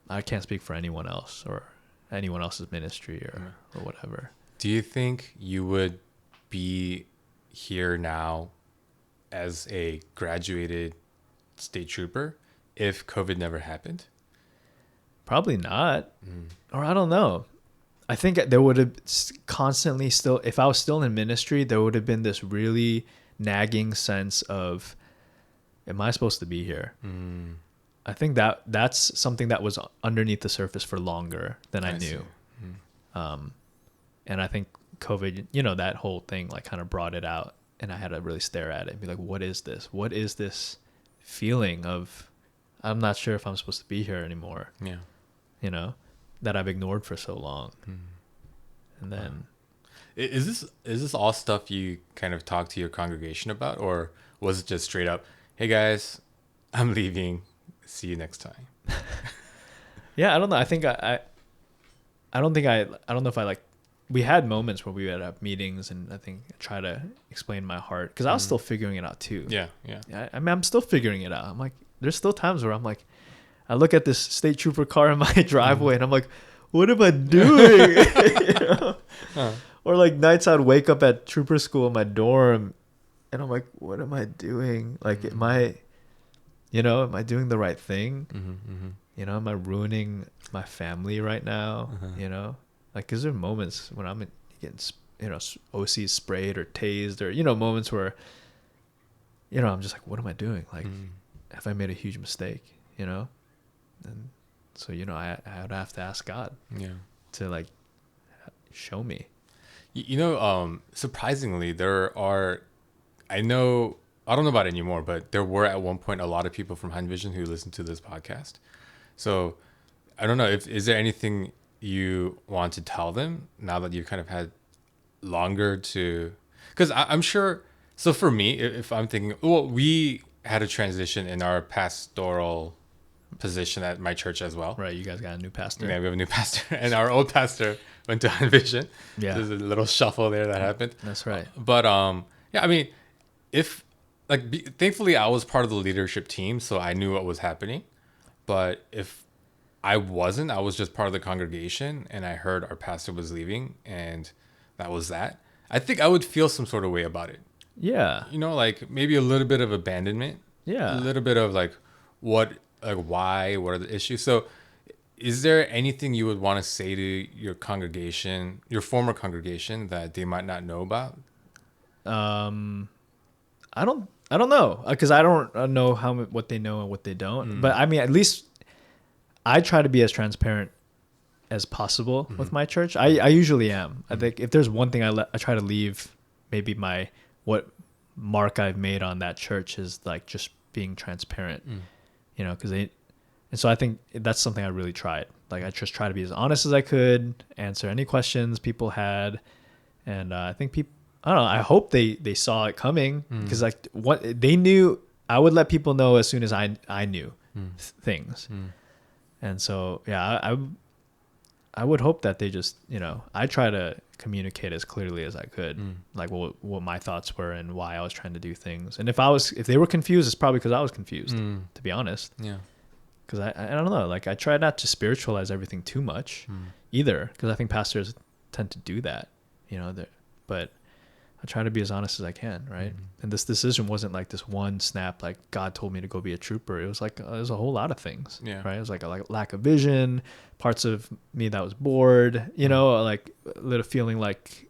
I can't speak for anyone else or anyone else's ministry or whatever. Do you think you would be here now as a graduated state trooper if COVID never happened? Probably not. Or I don't know. I think there would have constantly still, if I was still in ministry, there would have been this really nagging sense of, am I supposed to be here? I think that's something that was underneath the surface for longer than I knew. And I think COVID, that whole thing like kind of brought it out, and I had to really stare at it and be like, what is this? What is this feeling of, I'm not sure if I'm supposed to be here anymore. Yeah. That I've ignored for so long. And then is this all stuff you kind of talk to your congregation about, or was it just straight up, hey guys, I'm leaving, see you next time? Yeah, I don't know. I think I don't know if I like, we had moments where we would have meetings and I think try to explain my heart, because I was still figuring it out too. Yeah. I mean, I'm still figuring it out. I'm like, there's still times where I'm like, I look at this state trooper car in my driveway and I'm like, what am I doing? Or like nights I'd wake up at trooper school in my dorm and I'm like, what am I doing? Like, am I doing the right thing? Am I ruining my family right now? Like, is there moments when I'm getting, OC sprayed or tased, or, moments where, I'm just like, what am I doing? Like, have I made a huge mistake? you know? And so, I would have to ask God to like show me. Surprisingly, I know, I don't know about it anymore, but there were at one point a lot of people from Hand Vision who listened to this podcast. So I don't know is there anything you want to tell them now that you've kind of had longer to, because I'm sure. So for me, if I'm thinking, well, we had a transition in our pastoral position at my church as well. Right. You guys got a new pastor. Yeah, we have a new pastor, and our old pastor went to Hand Vision. Yeah. There's a little shuffle there that happened. That's right. But yeah, I mean, if thankfully I was part of the leadership team, so I knew what was happening. But if I wasn't, I was just part of the congregation, and I heard our pastor was leaving, and that was that. I think I would feel some sort of way about it. Yeah. Like maybe a little bit of abandonment. Yeah. A little bit of like, why, what are the issues? So is there anything you would want to say to your congregation, your former congregation, that they might not know about? I don't know, because I don't know what they know and what they don't. But I mean, at least I try to be as transparent as possible with my church. I usually am. I think if there's one thing I try to leave, maybe what mark I've made on that church is like just being transparent, and so I think that's something I really tried. Like I just try to be as honest as I could, answer any questions people had. And I think people, I don't know, I hope they saw it coming, because like what they knew, I would let people know as soon as I knew things. And so, yeah, I would hope that they just, I try to communicate as clearly as I could, like what my thoughts were and why I was trying to do things. And if they were confused, it's probably because I was confused, to be honest. Yeah. Because I don't know, like I try not to spiritualize everything too much either, because I think pastors tend to do that, but I try to be as honest as I can, right? And this decision wasn't like this one snap, like God told me to go be a trooper. It was like it was a whole lot of things, right? It was like a lack of vision, parts of me that was bored, like a little feeling like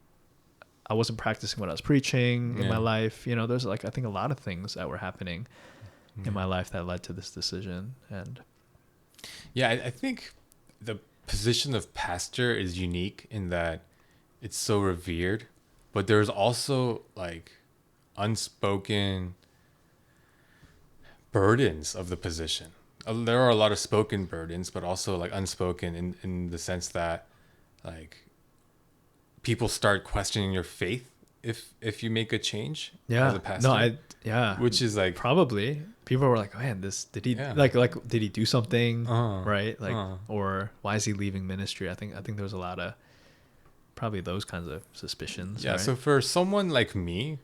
I wasn't practicing what I was preaching in my life. There's like I think a lot of things that were happening in my life that led to this decision. And yeah, I think the position of pastor is unique in that it's so revered, but there's also like unspoken burdens of the position. There are a lot of spoken burdens, but also like unspoken in the sense that like people start questioning your faith if you make a change as a pastor. Which is like probably people were like, man, did he did he do something right? Like or why is he leaving ministry? I think there was a lot of probably those kinds of suspicions. Yeah. Right? So for someone like me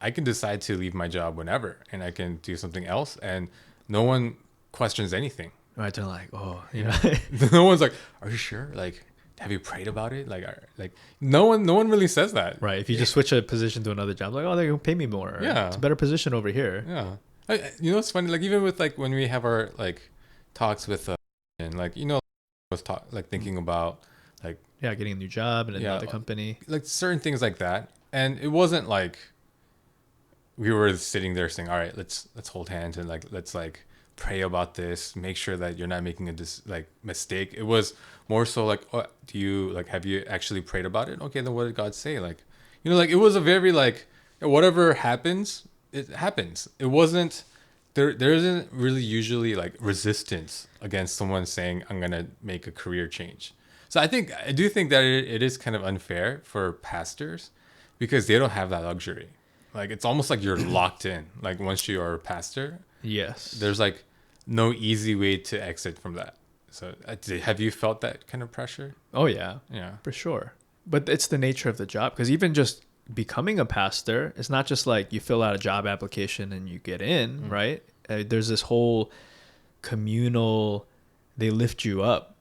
I can decide to leave my job whenever, and I can do something else, and no one questions anything. Right. They're like, oh, no one's like, are you sure? Like, have you prayed about it? Like no one really says that. Right. If you just switch a position to another job, like, oh, they're going to pay me more. Yeah. It's a better position over here. Yeah. It's funny. Like even with like when we have our like talks with, and like, was thinking about like, getting a new job in another company, like certain things like that. And it wasn't like we were sitting there saying, all right, let's hold hands and like, let's like pray about this, make sure that you're not making a mistake. It was more so like, oh, have you actually prayed about it? Okay, then what did God say? Like, like it was a very like, whatever happens, it happens. It wasn't, there isn't really usually like resistance against someone saying, I'm going to make a career change. So I do think that it is kind of unfair for pastors because they don't have that luxury. Like, it's almost like you're locked in. Like once you are a pastor, yes, there's like no easy way to exit from that. So have you felt that kind of pressure? Oh yeah, for sure. But it's the nature of the job, because even just becoming a pastor, it's not just like you fill out a job application and you get in, right? There's this whole communal, they lift you up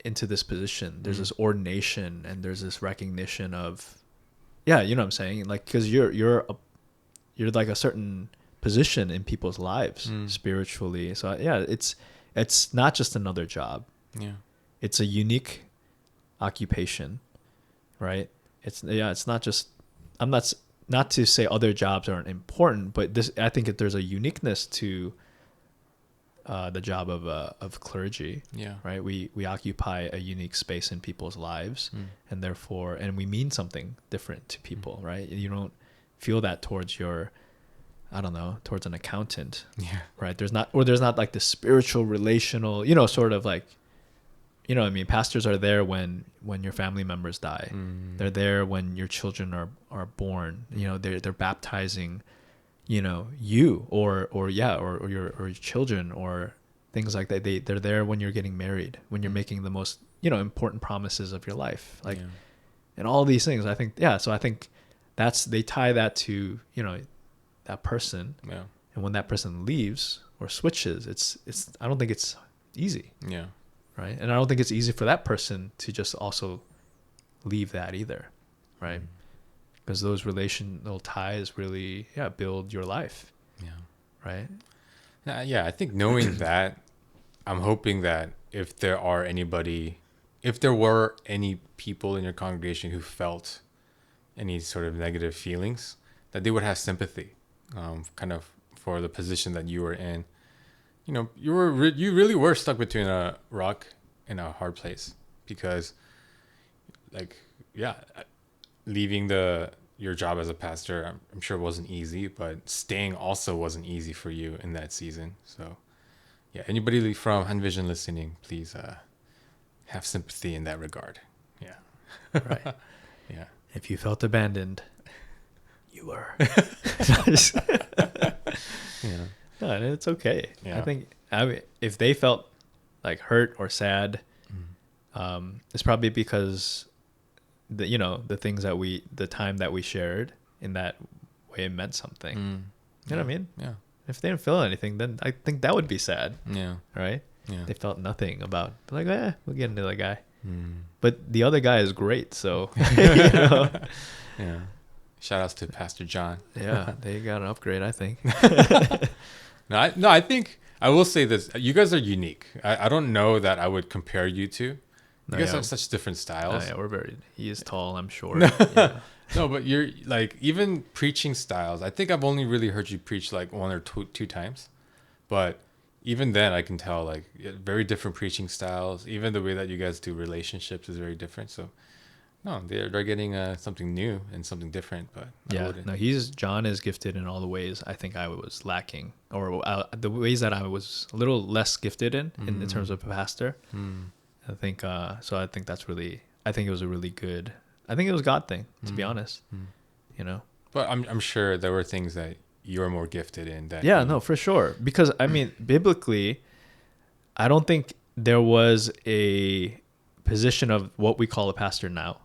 into this position. There's this ordination, and there's this recognition of, you know what I'm saying? Like, because you're like a certain position in people's lives spiritually. So yeah, it's not just another job. Yeah, it's a unique occupation, right? It's not just, I'm not to say other jobs aren't important, but I think that there's a uniqueness to the job of clergy. Yeah. Right. We occupy a unique space in people's lives, and therefore, and we mean something different to people. Right. You don't feel that towards your, I don't know, towards an accountant. Yeah. Right. There's not like the spiritual, relational, sort of like, what I mean, pastors are there when your family members die. They're there when your children are born. They're baptizing, you or your children or things like that. They're there when you're getting married, when you're making the most, important promises of your life. Like, and all these things, I think, so I think they tie that to, that person. Yeah. And when that person leaves or switches, it's, I don't think it's easy. Yeah. Right. And I don't think it's easy for that person to just also leave that either. Right. Because those relational ties really, build your life. Yeah. Right. Yeah. I think knowing that, I'm hoping that if there were any people in your congregation who felt any sort of negative feelings, that they would have sympathy, kind of for the position that you were in. You really were stuck between a rock and a hard place, because leaving your job as a pastor, I'm sure it wasn't easy, but staying also wasn't easy for you in that season. So yeah, anybody from HunVision listening, please have sympathy in that regard. Yeah. Right. Yeah. If you felt abandoned, you were. Yeah. No, and it's okay. Yeah. I think if they felt like hurt or sad, it's probably because the things the time that we shared in that way, it meant something. You know what I mean? Yeah. If they didn't feel anything, then I think that would be sad. Yeah. Right? Yeah. They felt nothing about, we'll get into that guy. But the other guy is great, so Yeah. Shout outs to Pastor John. Yeah, they got an upgrade, I think. No, I think I will say this. You guys are unique. I don't know that I would compare you to. You guys have such different styles. He is tall, I'm sure. No, but you're like, even preaching styles. I think I've only really heard you preach like one or two times. But even then I can tell like very different preaching styles. Even the way that you guys do relationships is very different. So no, they're getting something new and something different. But John is gifted in all the ways I think I was lacking, or the ways that I was a little less gifted in terms of a pastor. I think so. I think that's really. I think it was a really good. I think it was a God thing, to be honest. But I'm sure there were things that you're more gifted in. That no, for sure. Because I mean, biblically, I don't think there was a position of what we call a pastor now,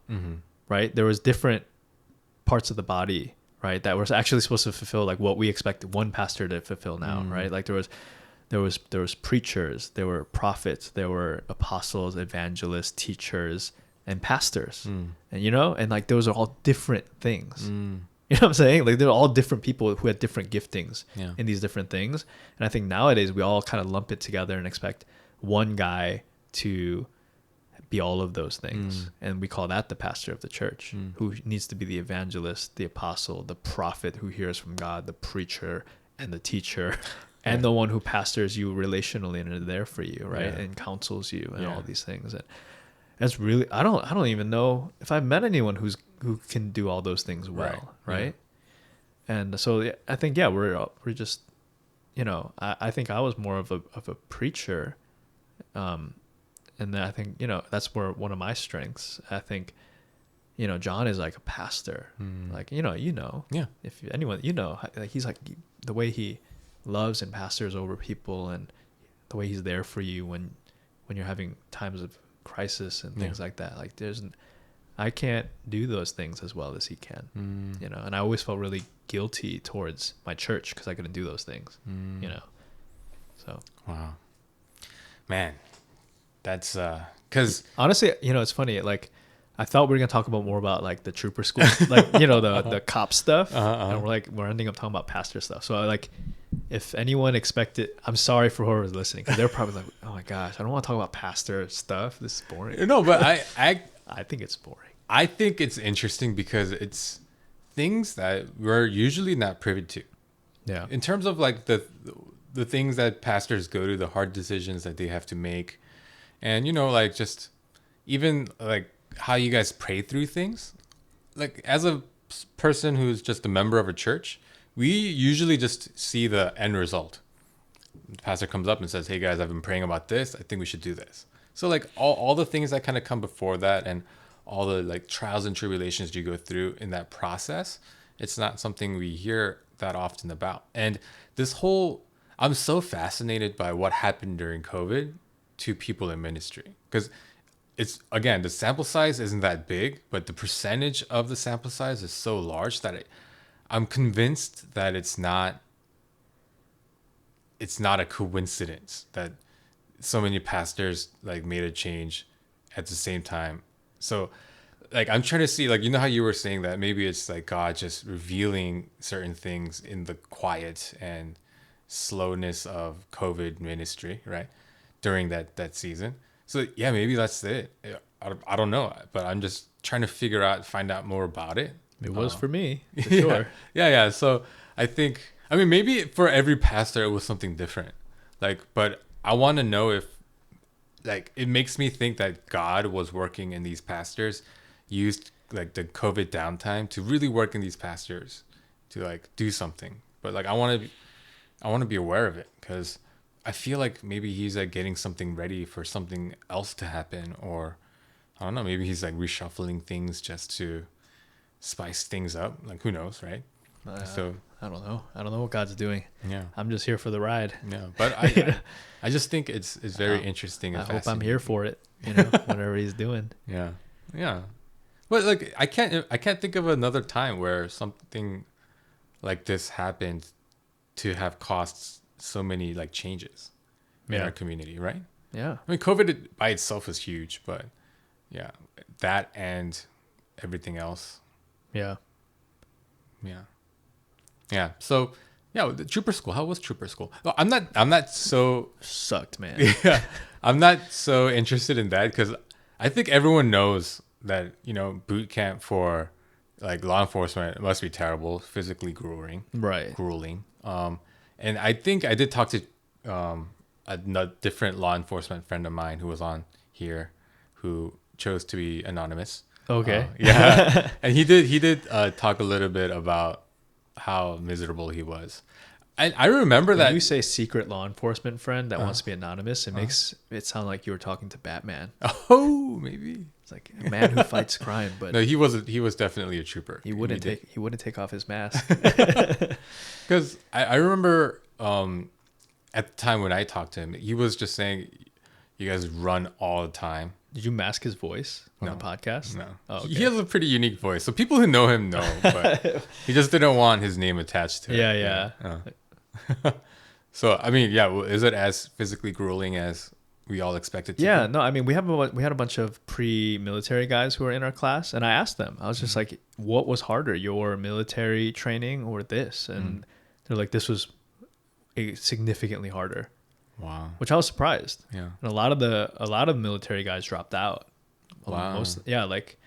right? There was different parts of the body, right, that was actually supposed to fulfill like what we expect one pastor to fulfill now, right? Like there was preachers, there were prophets, there were apostles, evangelists, teachers, and pastors, and like those are all different things. You know what I'm saying? Like they're all different people who had different giftings in these different things. And I think nowadays we all kind of lump it together and expect one guy to be all of those things. And we call that the pastor of the church, who needs to be the evangelist, the apostle, the prophet who hears from God, the preacher and the teacher, and the one who pastors you relationally and are there for you, right? And counsels you and all these things. And that's really, I don't even know if I've met anyone who can do all those things well, right? And so I think we're just, I think I was more of a preacher, and then I think that's where one of my strengths. I think John is like a pastor, like if anyone like he's like the way he loves and pastors over people, and the way he's there for you when you're having times of crisis and things like that. Like I can't do those things as well as he can, and I always felt really guilty towards my church because I couldn't do those things, so. Wow, man, that's because honestly, it's funny, like I thought we were gonna talk more about like the trooper school, like the cop stuff, and we're ending up talking about pastor stuff. So like, if anyone expected, I'm sorry for whoever's listening, because they're probably like, oh my gosh, I don't want to talk about pastor stuff. This is boring. No, but I think it's boring. I think it's interesting because it's things that we're usually not privy to. Yeah. In terms of like the things that pastors go to, the hard decisions that they have to make, and like just even like how you guys pray through things. Like as a person who's just a member of a church, we usually just see the end result. The pastor comes up and says, "Hey guys, I've been praying about this. I think we should do this." So like all the things that kind of come before that, and all the like trials and tribulations you go through in that process, it's not something we hear that often about. And this whole, I'm so fascinated by what happened during COVID to people in ministry, because it's, again, the sample size isn't that big, but the percentage of the sample size is so large that I'm convinced that it's not a coincidence that so many pastors like made a change at the same time. So like I'm trying to see, like, how you were saying that maybe it's like God just revealing certain things in the quiet and slowness of COVID ministry, right? During that season. So yeah, maybe that's it. I don't know, but I'm just trying to find out more about it. It was for me, for yeah, sure. Yeah. So I think, I mean, maybe for every pastor it was something different. Like, but I want to know if, like, it makes me think that God was working in these pastors, used like the COVID downtime to really work in these pastors to like do something. But like I want to be aware of it, because I feel like maybe he's like getting something ready for something else to happen, or I don't know, maybe he's like reshuffling things just to spice things up. Like, who knows, right? So I don't know what God's doing. Yeah, I'm just here for the ride. yeah, but I just think it's very interesting and I hope I'm here for it, whatever he's doing. Yeah. But like I can't think of another time where something like this happened to have caused so many like changes in our community, right? Yeah. I mean, COVID by itself is huge, but yeah, that and everything else. Yeah. So yeah, the trooper school. How was trooper school? Well, I'm not so sucked, man. Yeah, I'm not so interested in that, because I think everyone knows that boot camp for like law enforcement must be terrible, physically grueling. Right. And I think I did talk to a different law enforcement friend of mine who was on here, who chose to be anonymous. Okay. Yeah, and he did talk a little bit about how miserable he was. I remember that you say secret law enforcement friend that wants to be anonymous. It makes it sound like you were talking to Batman. Oh, maybe it's like a man who fights crime. But no, he was definitely a trooper. He wouldn't take off his mask. Because I remember at the time when I talked to him, he was just saying, "You guys run all the time." Did you mask his voice on the podcast? No. Oh, okay. He has a pretty unique voice, so people who know him know, but he just didn't want his name attached to it. Yeah. So I mean, yeah, is it as physically grueling as we all expected to? Yeah, no, I mean, we had a bunch of pre-military guys who were in our class, and I asked them, I was just like, what was harder, your military training or this? And they're like, this was significantly harder. Wow. Which I was surprised. Yeah. And a lot of military guys dropped out. Wow. Like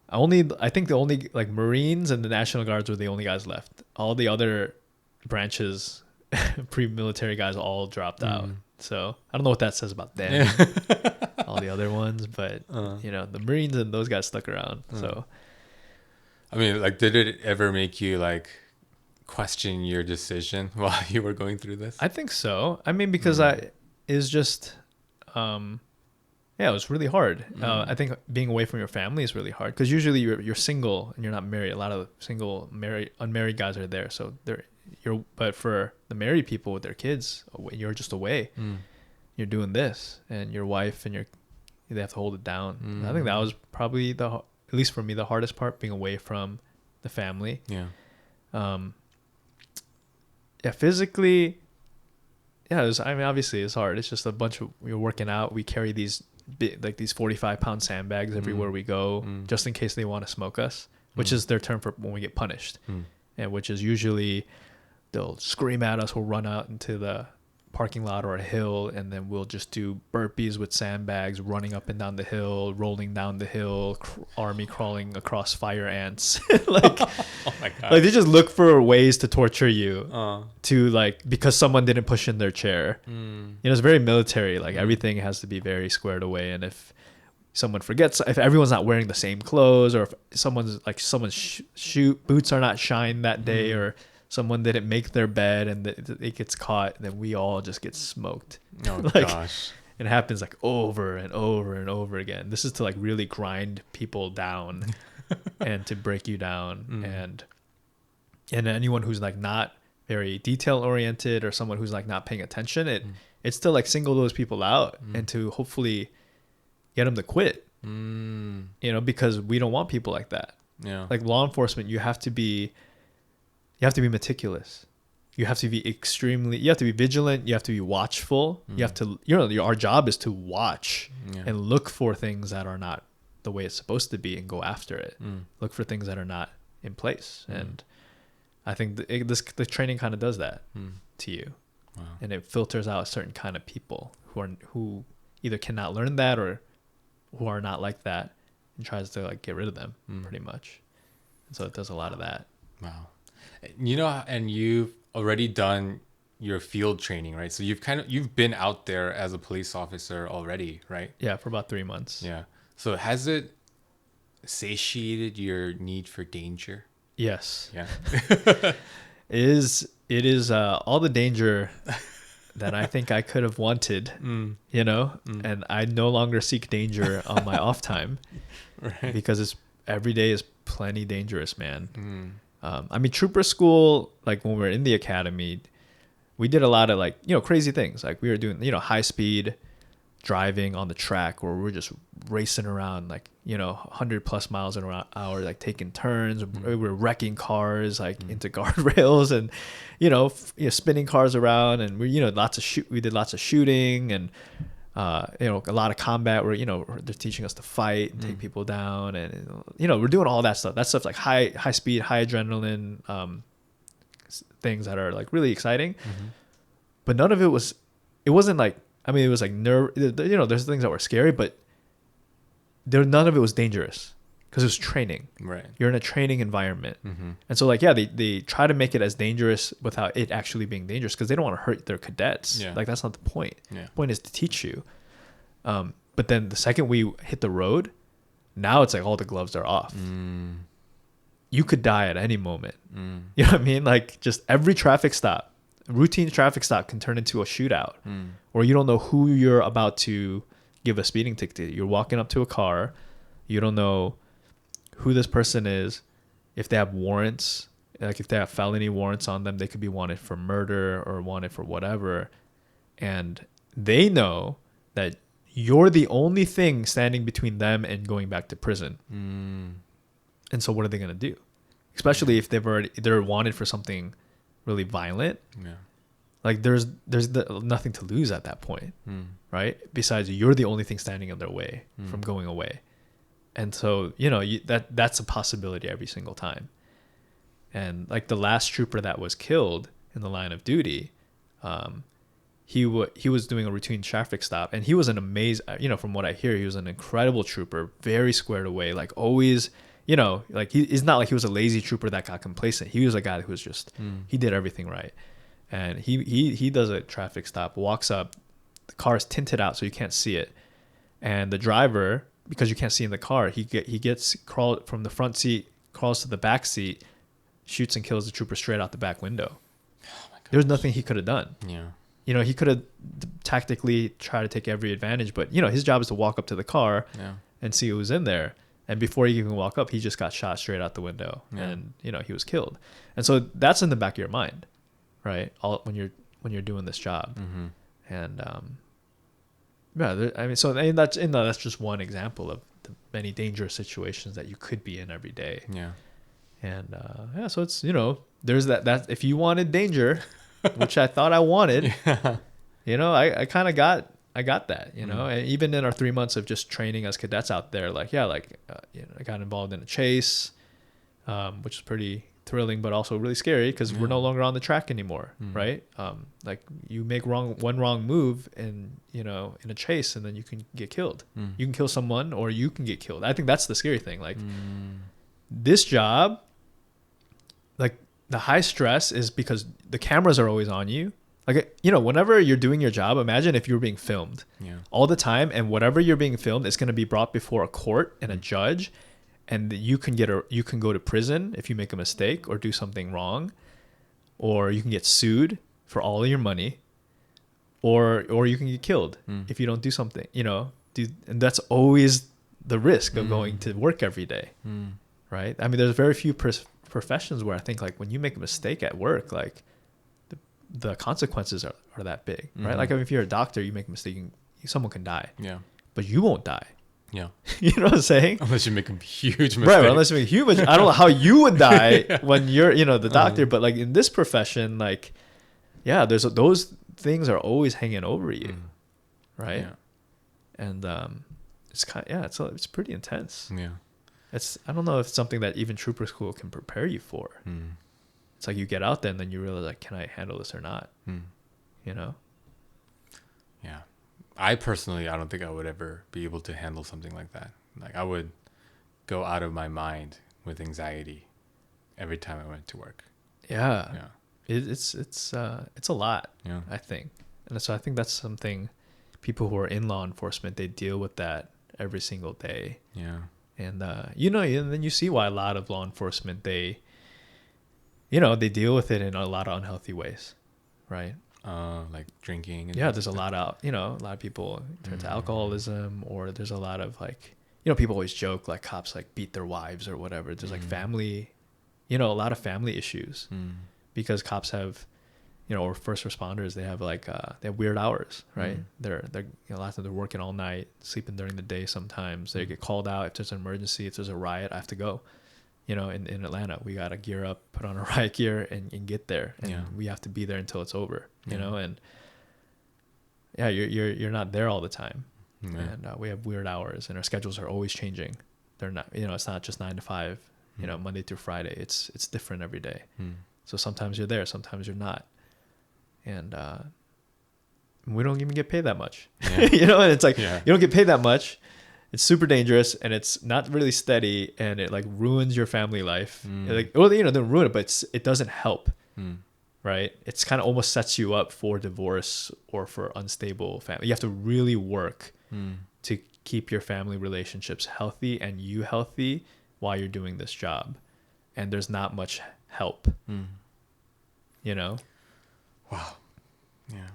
I think the only like Marines and the National Guards were the only guys left. All the other branches, pre-military guys all dropped out. So I don't know what that says about them. All the other ones, but the Marines and those guys stuck around. So I mean, like, did it ever make you like question your decision while you were going through this? I think so. I mean, because it was really hard. I think being away from your family is really hard, because usually you're single and you're not married. A lot of unmarried guys are there, so but for the married people with their kids, you're just away. You're doing this, and your wife and they have to hold it down. I think that was probably at least for me, the hardest part, being away from the family. Physically, obviously it's hard. It's just a bunch of, you're working out. We carry these 45-pound sandbags everywhere we go, just in case they want to smoke us, which is their term for when we get punished. And which is usually they'll scream at us. We'll run out into the parking lot or a hill, and then we'll just do burpees with sandbags, running up and down the hill, rolling down the hill, army crawling across fire ants. Oh my God. Like they just look for ways to torture you Uh, to like because someone didn't push in their chair. mm, You know, it's very military. Like everything has to be very squared away. And if someone forgets, if everyone's not wearing the same clothes, or if someone's shoe boots are not shined that day, or someone didn't make their bed and it gets caught, then we all just get smoked. oh Like, gosh. it happens like over and over and over again. This is to like really grind people down and to break you down. And anyone who's like not very detail oriented, or someone who's like not paying attention, it's to like single those people out and to hopefully get them to quit. You know, because we don't want people like that. Yeah. Like law enforcement, you have to be meticulous. You have to be vigilant. You have to be watchful. You have to, our job is to watch and look for things that are not the way it's supposed to be and go after it. Look for things that are not in place. And I think the training kind of does that to you. Wow. And it filters out a certain kind of people who either cannot learn that or who are not like that, and tries to like get rid of them pretty much. And so it does a lot of that. Wow. You know, and you've already done your field training, right? So you've been out there as a police officer already, right? Yeah, for about 3 months. Yeah. So has it satiated your need for danger? Yes. Yeah. It is all the danger that I think I could have wanted, and I no longer seek danger on my off time, Right. because every day is plenty dangerous, man. I mean, trooper school, like when we were in the academy, we did a lot of like, crazy things. Like we were doing, high speed driving on the track, where we were just racing around like, 100 plus miles an hour, like taking turns. We were wrecking cars like into guardrails and, spinning cars around. And we did lots of shooting and, a lot of combat where, they're teaching us to fight and take people down. And, we're doing all that stuff. That stuff's like high speed, high adrenaline, things that are like really exciting. But none of it wasn't like, I mean, it was like there's things that were scary, but none of it was dangerous because it was training. Right. You're in a training environment. And so like, yeah, they try to make it as dangerous without it actually being dangerous, because they don't want to hurt their cadets. Yeah. Like that's not the point. Yeah. The point is to teach you. But then the second we hit the road, now it's like all the gloves are off. You could die at any moment. You know what I mean? Like just every routine traffic stop can turn into a shootout, or you don't know who you're about to give a speeding ticket to. You're walking up to a car. You don't know who this person is. If they have warrants, like if they have felony warrants on them, they could be wanted for murder or wanted for whatever. And they know that you're the only thing standing between them and going back to prison. And so what are they going to do? Especially if they're wanted for something really violent. Yeah. Like there's nothing to lose at that point, right? Besides, you're the only thing standing in their way from going away. And so, that's a possibility every single time. And like the last trooper that was killed in the line of duty, he was doing a routine traffic stop, and he was an amazing, from what I hear, he was an incredible trooper, very squared away, like always, like he's not like he was a lazy trooper that got complacent. He was a guy who was just, he did everything right. And he does a traffic stop, walks up, the car is tinted out so you can't see it. And the driver, because you can't see in the car, he gets crawled from the front seat, crawls to the back seat, shoots and kills the trooper straight out the back window. Oh my God. There's nothing he could have done. Yeah. He could have tactically tried to take every advantage, but his job is to walk up to the car and see who was in there. And before he even walk up, he just got shot straight out the window, and he was killed. And so that's in the back of your mind, right? When you're doing this job, and that's just one example of the many dangerous situations that you could be in every day. Yeah. And so it's there's that if you wanted danger, which I thought I wanted, I kind of got that, and even in our 3 months of just training as cadets out there, I got involved in a chase, which is pretty thrilling, but also really scary because we're no longer on the track anymore. Right. Like you make one wrong move in a chase, and then you can get killed. You can kill someone or you can get killed. I think that's the scary thing. Like this job, like the high stress is because the cameras are always on you. Like, you know, whenever you're doing your job, imagine if you were being filmed all the time, and whatever you're being filmed is going to be brought before a court and a judge, and you can go to prison if you make a mistake or do something wrong, or you can get sued for all of your money, or you can get killed if you don't do something, you know, and that's always the risk of going to work every day. Right? I mean, there's very few professions where I think like when you make a mistake at work, like the consequences are that big, right? Like, I mean, if you're a doctor, you make a mistake, someone can die. Yeah. But you won't die. Yeah. You know what I'm saying? Unless you make a huge mistake. Right. Unless you make a huge mistake. I don't know how you would die when you're, you know, the doctor, but like in this profession, like, yeah, those things are always hanging over you. Right. Yeah. And it's it's pretty intense. Yeah. I don't know if it's something that even trooper school can prepare you for. It's like you get out there and then you realize, like, can I handle this or not? You know? Yeah. I personally, I don't think I would ever be able to handle something like that. Like, I would go out of my mind with anxiety every time I went to work. Yeah. Yeah. It's a lot, I think. And so I think that's something people who are in law enforcement, they deal with that every single day. Yeah. And, you know, and then you see why a lot of law enforcement, they deal with it in a lot of unhealthy ways, right? Like drinking. And there's a lot of people turn to alcoholism, or there's a lot of like, you know, people always joke like cops like beat their wives or whatever. There's like family, you know, a lot of family issues because cops have, you know, or first responders, they have like, they have weird hours, right? They're you know, a lot of them, they're working all night, sleeping during the day sometimes. They get called out if there's an emergency, if there's a riot, I have to go. You know, in Atlanta, we got to gear up, put on a riot gear and get there. And we have to be there until it's over, you know? And you're not there all the time. And we have weird hours and our schedules are always changing. They're not, you know, it's not just 9 to 5, you know, Monday through Friday. It's different every day. So sometimes you're there, sometimes you're not. And we don't even get paid that much, you know? And it's like, you don't get paid that much. It's super dangerous and it's not really steady, and it like ruins your family life. Like, well, you know, they don't ruin it, but it doesn't help, right? It's kind of almost sets you up for divorce or for unstable family. You have to really work to keep your family relationships healthy and you healthy while you're doing this job. And there's not much help, you know? Wow. Yeah.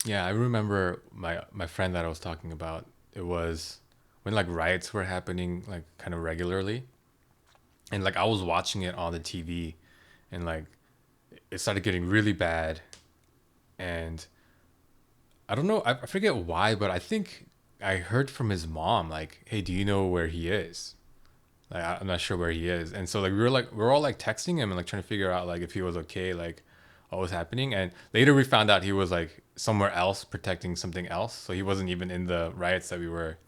Yeah. I remember my friend that I was talking about, it was when like riots were happening like kind of regularly, and like I was watching it on the TV, and like it started getting really bad, and I don't know, I forget why, but I think I heard from his mom like, hey, do you know where he is? Like, I'm not sure where he is. And so like we're all like texting him and like trying to figure out like if he was okay, like what was happening. And later we found out he was like somewhere else protecting something else, so he wasn't even in the riots that we were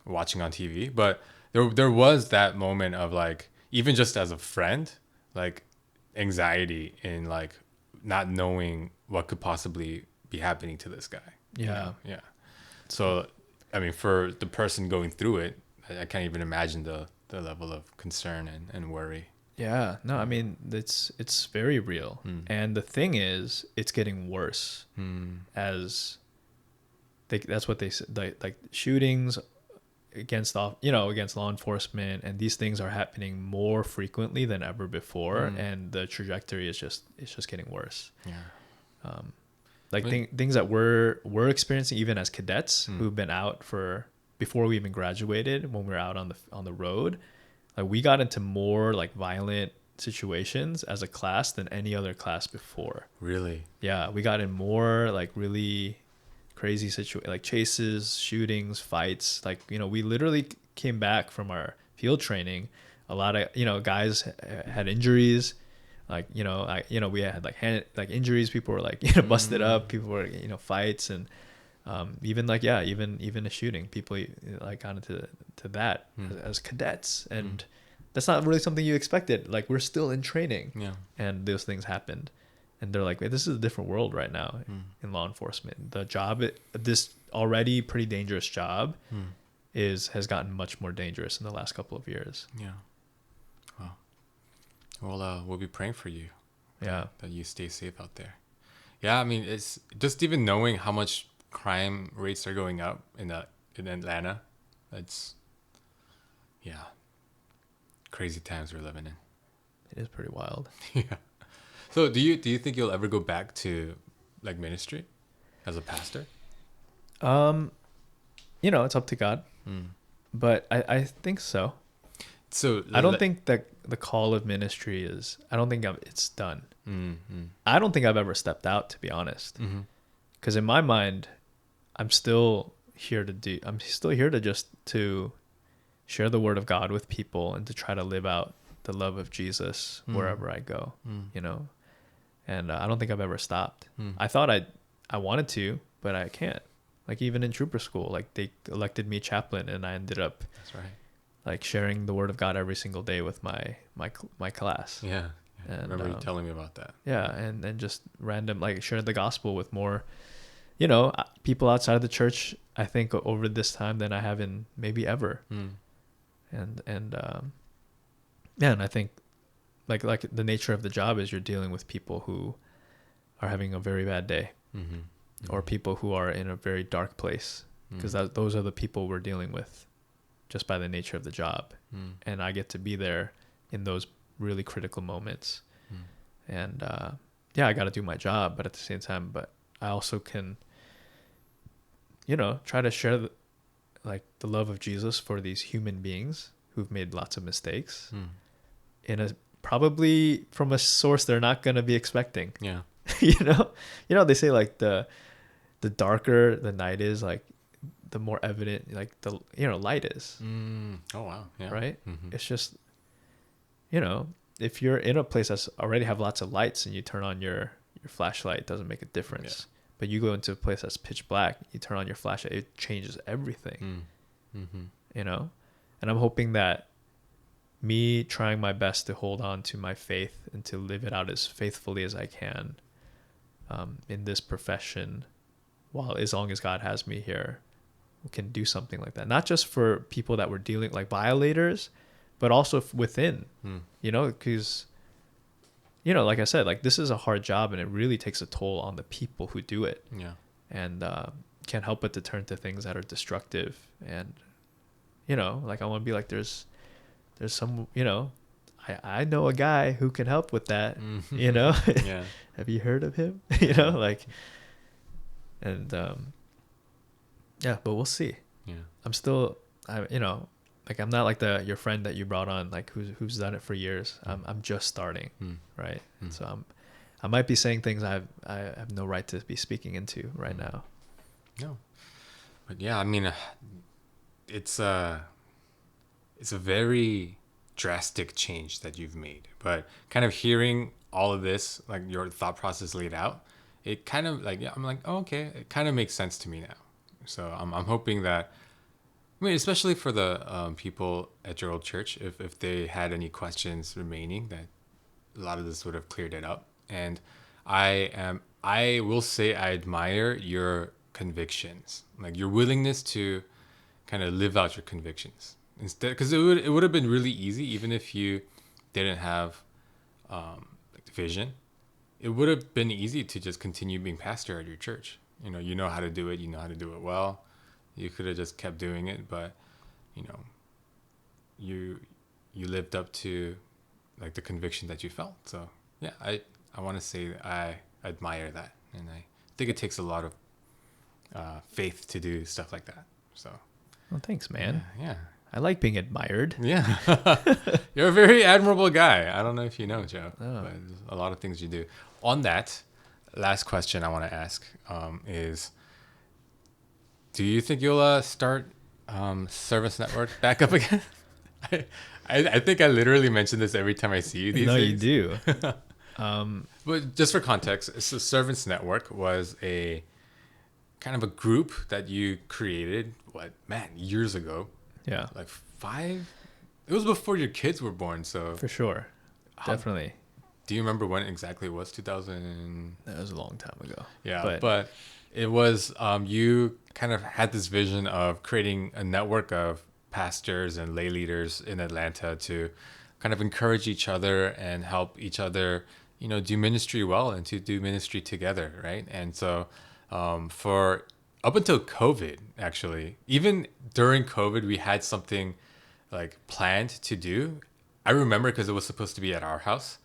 watching on TV. But there was that moment of like, even just as a friend, like anxiety in like not knowing what could possibly be happening to this guy. Yeah. Yeah. So, I mean, for the person going through it, I can't even imagine the level of concern and worry. Yeah. No, I mean, it's very real. And the thing is, it's getting worse as that's what they said, like shootings against law enforcement, and these things are happening more frequently than ever before, and the trajectory is just getting worse. Things that we're experiencing even as cadets who've been out for before we even graduated, when we were out on the road, like we got into more like violent situations as a class than any other class before. Really? Yeah, we got in more like really crazy like chases, shootings, fights. Like, you know, we literally came back from our field training, a lot of, you know, guys had injuries, like, you know, we had like hand like injuries, people were like, you know, busted up, people were, you know, fights, and even like even a shooting, people like got into that as cadets, and that's not really something you expected. Like, we're still in training, and those things happened. And they're like, this is a different world right now in law enforcement. The job, this already pretty dangerous job, has gotten much more dangerous in the last couple of years. Yeah. Wow. we'll be praying for you. Yeah. That you stay safe out there. Yeah, I mean, it's just even knowing how much crime rates are going up in Atlanta. It's crazy times we're living in. It is pretty wild. Yeah. So do you think you'll ever go back to like ministry as a pastor? It's up to God, but I think so. So I don't think that the call of ministry is. I don't think it's done. I don't think I've ever stepped out, to be honest. Because in my mind, I'm still here to just to share the word of God with people and to try to live out the love of Jesus wherever I go. And I don't think I've ever stopped. I thought I wanted to, but I can't. Like even in trooper school, like they elected me chaplain, and I ended up. That's right. Like sharing the word of God every single day with my class. Yeah. And, I remember you telling me about that. Yeah, and just random, like sharing the gospel with more, people outside of the church. I think over this time than I have in maybe ever. And I think like the nature of the job is you're dealing with people who are having a very bad day, or people who are in a very dark place, because those are the people we're dealing with, just by the nature of the job. And I get to be there in those really critical moments. And I got to do my job, but at the same time, but I also can, try to share the love of Jesus for these human beings who've made lots of mistakes in a probably from a source they're not going to be expecting. Yeah. They say like the darker the night is, like the more evident like the light is. Oh wow. Yeah. Right. It's just if you're in a place that's already have lots of lights and you turn on your flashlight, it doesn't make a difference. But you go into a place that's pitch black, you turn on your flashlight, it changes everything. And I'm hoping that me trying my best to hold on to my faith and to live it out as faithfully as I can in this profession, as long as God has me here, can do something like that. Not just for people that were dealing like violators, but also within, because, like I said, like this is a hard job and it really takes a toll on the people who do it. Yeah. And can't help but to turn to things that are destructive. And, like I want to be like, there's some, I know a guy who can help with that, Yeah. Have you heard of him? And but we'll see. Yeah. I'm still, like I'm not like your friend that you brought on, like who's done it for years. I'm just starting, right? So I might be saying things I have no right to be speaking into right now. No, but yeah, I mean, it's a very drastic change that you've made. But kind of hearing all of this, like your thought process laid out, it kind of like I'm like, oh, okay, it kind of makes sense to me now. So I'm hoping that. I mean, especially for the people at your old church, if they had any questions remaining, that a lot of this would have cleared it up. And I will say I admire your convictions, like your willingness to kind of live out your convictions instead, because it would have been really easy even if you didn't have like the vision. It would have been easy to just continue being pastor at your church. You know how to do it. You know how to do it well. You could have just kept doing it, but you lived up to like the conviction that you felt. So yeah, I want to say that I admire that, and I think it takes a lot of faith to do stuff like that. So well, thanks, man. Yeah. I like being admired. Yeah. You're a very admirable guy. I don't know if you know, Joe, but there's a lot of things you do. On that, last question I want to ask is, do you think you'll start Service Network back up again? I think I literally mention this every time I see you these days. No, you do. But just for context, so Servants Network was a kind of a group that you created, years ago. Yeah. Like 5? It was before your kids were born, so. For sure. Definitely. Do you remember when exactly it was? 2000? That was a long time ago. Yeah, but it was, you kind of had this vision of creating a network of pastors and lay leaders in Atlanta to kind of encourage each other and help each other, do ministry well and to do ministry together, right? And so for up until COVID, actually, even during COVID, we had something like planned to do. I remember because it was supposed to be at our house.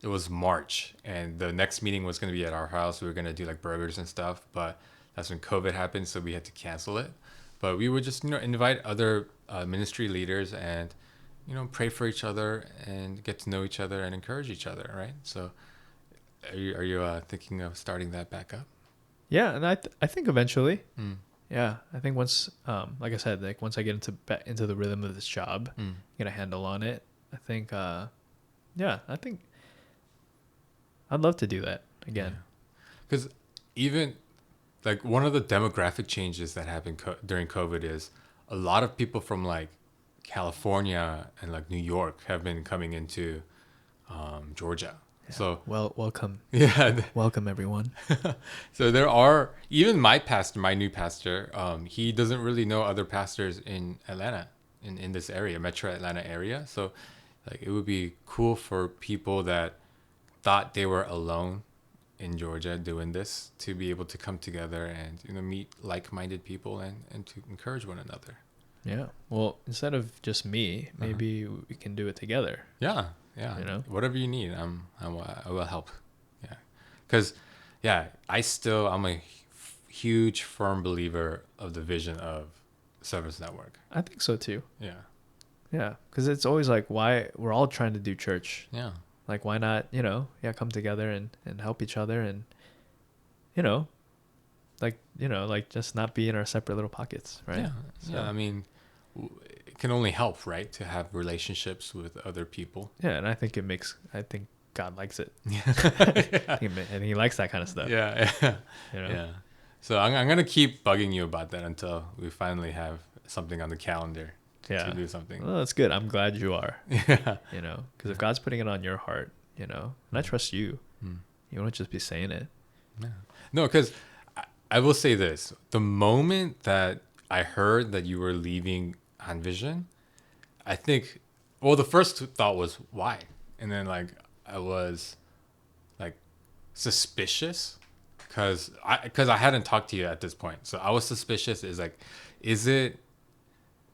It was March, and the next meeting was going to be at our house. We were going to do like burgers and stuff, but that's when COVID happened, so we had to cancel it. But we would just, invite other ministry leaders and, pray for each other and get to know each other and encourage each other, right? So, are you thinking of starting that back up? Yeah, and I think eventually. Yeah, I think once, like I said, like once I get into the rhythm of this job, get a handle on it, I think, I think I'd love to do that again. Because even like one of the demographic changes that happened during COVID is a lot of people from like California and like New York have been coming into Georgia. Yeah. So welcome. Yeah. Welcome everyone. So there are, even my new pastor, he doesn't really know other pastors in Atlanta, in this area, Metro Atlanta area. So like it would be cool for people that thought they were alone in Georgia doing this to be able to come together and meet like-minded people and to encourage one another. Yeah. Well, instead of just me, maybe we can do it together. Yeah. Whatever you need, I will help. Yeah. Because I'm a huge firm believer of the vision of Service Network. I think so too. Yeah. Yeah. Because it's always like, why we're all trying to do church. Yeah. Like, why not, come together and help each other and, like just not be in our separate little pockets, right? Yeah. So, yeah. I mean, it can only help, right? To have relationships with other people. Yeah. And I think God likes it. Yeah. And he likes that kind of stuff. Yeah. Yeah. So I'm going to keep bugging you about that until we finally have something on the calendar. To do something. Well, that's good. I'm glad you are. Yeah. Because if God's putting it on your heart, and I trust you, you won't just be saying it. Yeah. No, because I will say this. The moment that I heard that you were leaving Vision, I think, the first thought was, why? And then, like, I was, like, suspicious because I hadn't talked to you at this point. So I was suspicious. Is it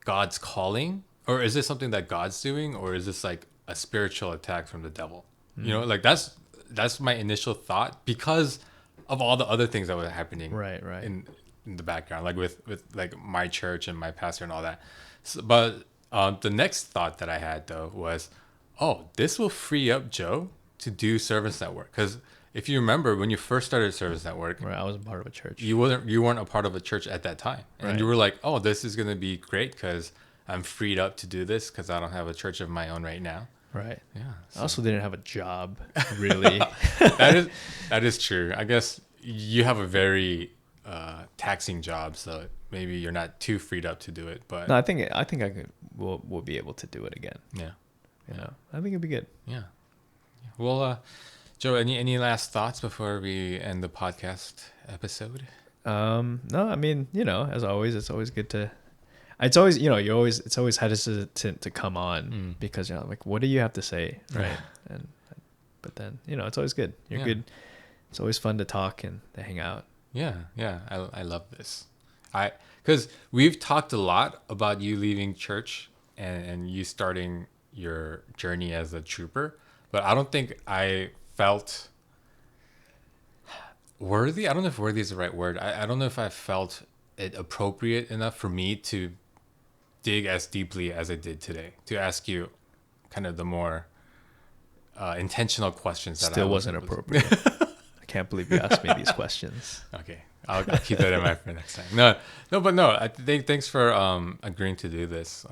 God's calling, or is this something that God's doing, or is this like a spiritual attack from the devil? Like that's my initial thought because of all the other things that were happening right in the background, like with like my church and my pastor and all that. So, but the next thought that I had though was, this will free up Joe to do Service Network. Because if you remember when you first started Service Network, right, I wasn't part of a church. You weren't a part of a church at that time, and right. You were like, this is gonna be great because I'm freed up to do this because I don't have a church of my own right now. Right. Yeah. So. I also didn't have a job, really. That is true. I guess you have a very taxing job, so maybe you're not too freed up to do it. But no, I think we'll be able to do it again. Yeah. I think it'd be good. Yeah. Well, Joe, any last thoughts before we end the podcast episode? No, I mean, as always, it's always good to. It's always, it's always hesitant to come on because like, what do you have to say, right? But then, it's always good. You're good. It's always fun to talk and to hang out. Yeah, I love this. Because we've talked a lot about you leaving church and you starting your journey as a trooper, but I don't think I felt worthy. I don't know if worthy is the right word. I don't know if I felt it appropriate enough for me to dig as deeply as I did today to ask you kind of the more intentional questions that still wasn't appropriate. I can't believe you asked me these questions. Okay, I'll keep that in mind for next time. No. I think thanks for agreeing to do this.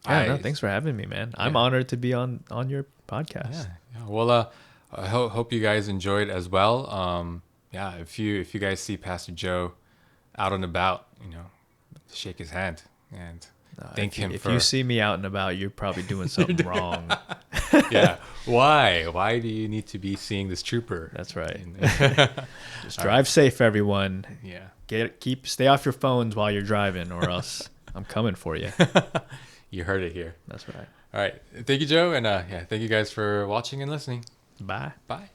Thanks for having me, man. I'm honored to be on your podcast. Yeah. Well, I hope you guys enjoyed as well. If you guys see Pastor Joe out and about, shake his hand and thank him. If you see me out and about, you're probably doing something wrong. Yeah. Why? Why do you need to be seeing this trooper? That's right. Just drive safe, everyone. Yeah. Stay off your phones while you're driving, or else I'm coming for you. You heard it here. That's right. All right. Thank you, Joe. And yeah, thank you guys for watching and listening. Bye. Bye.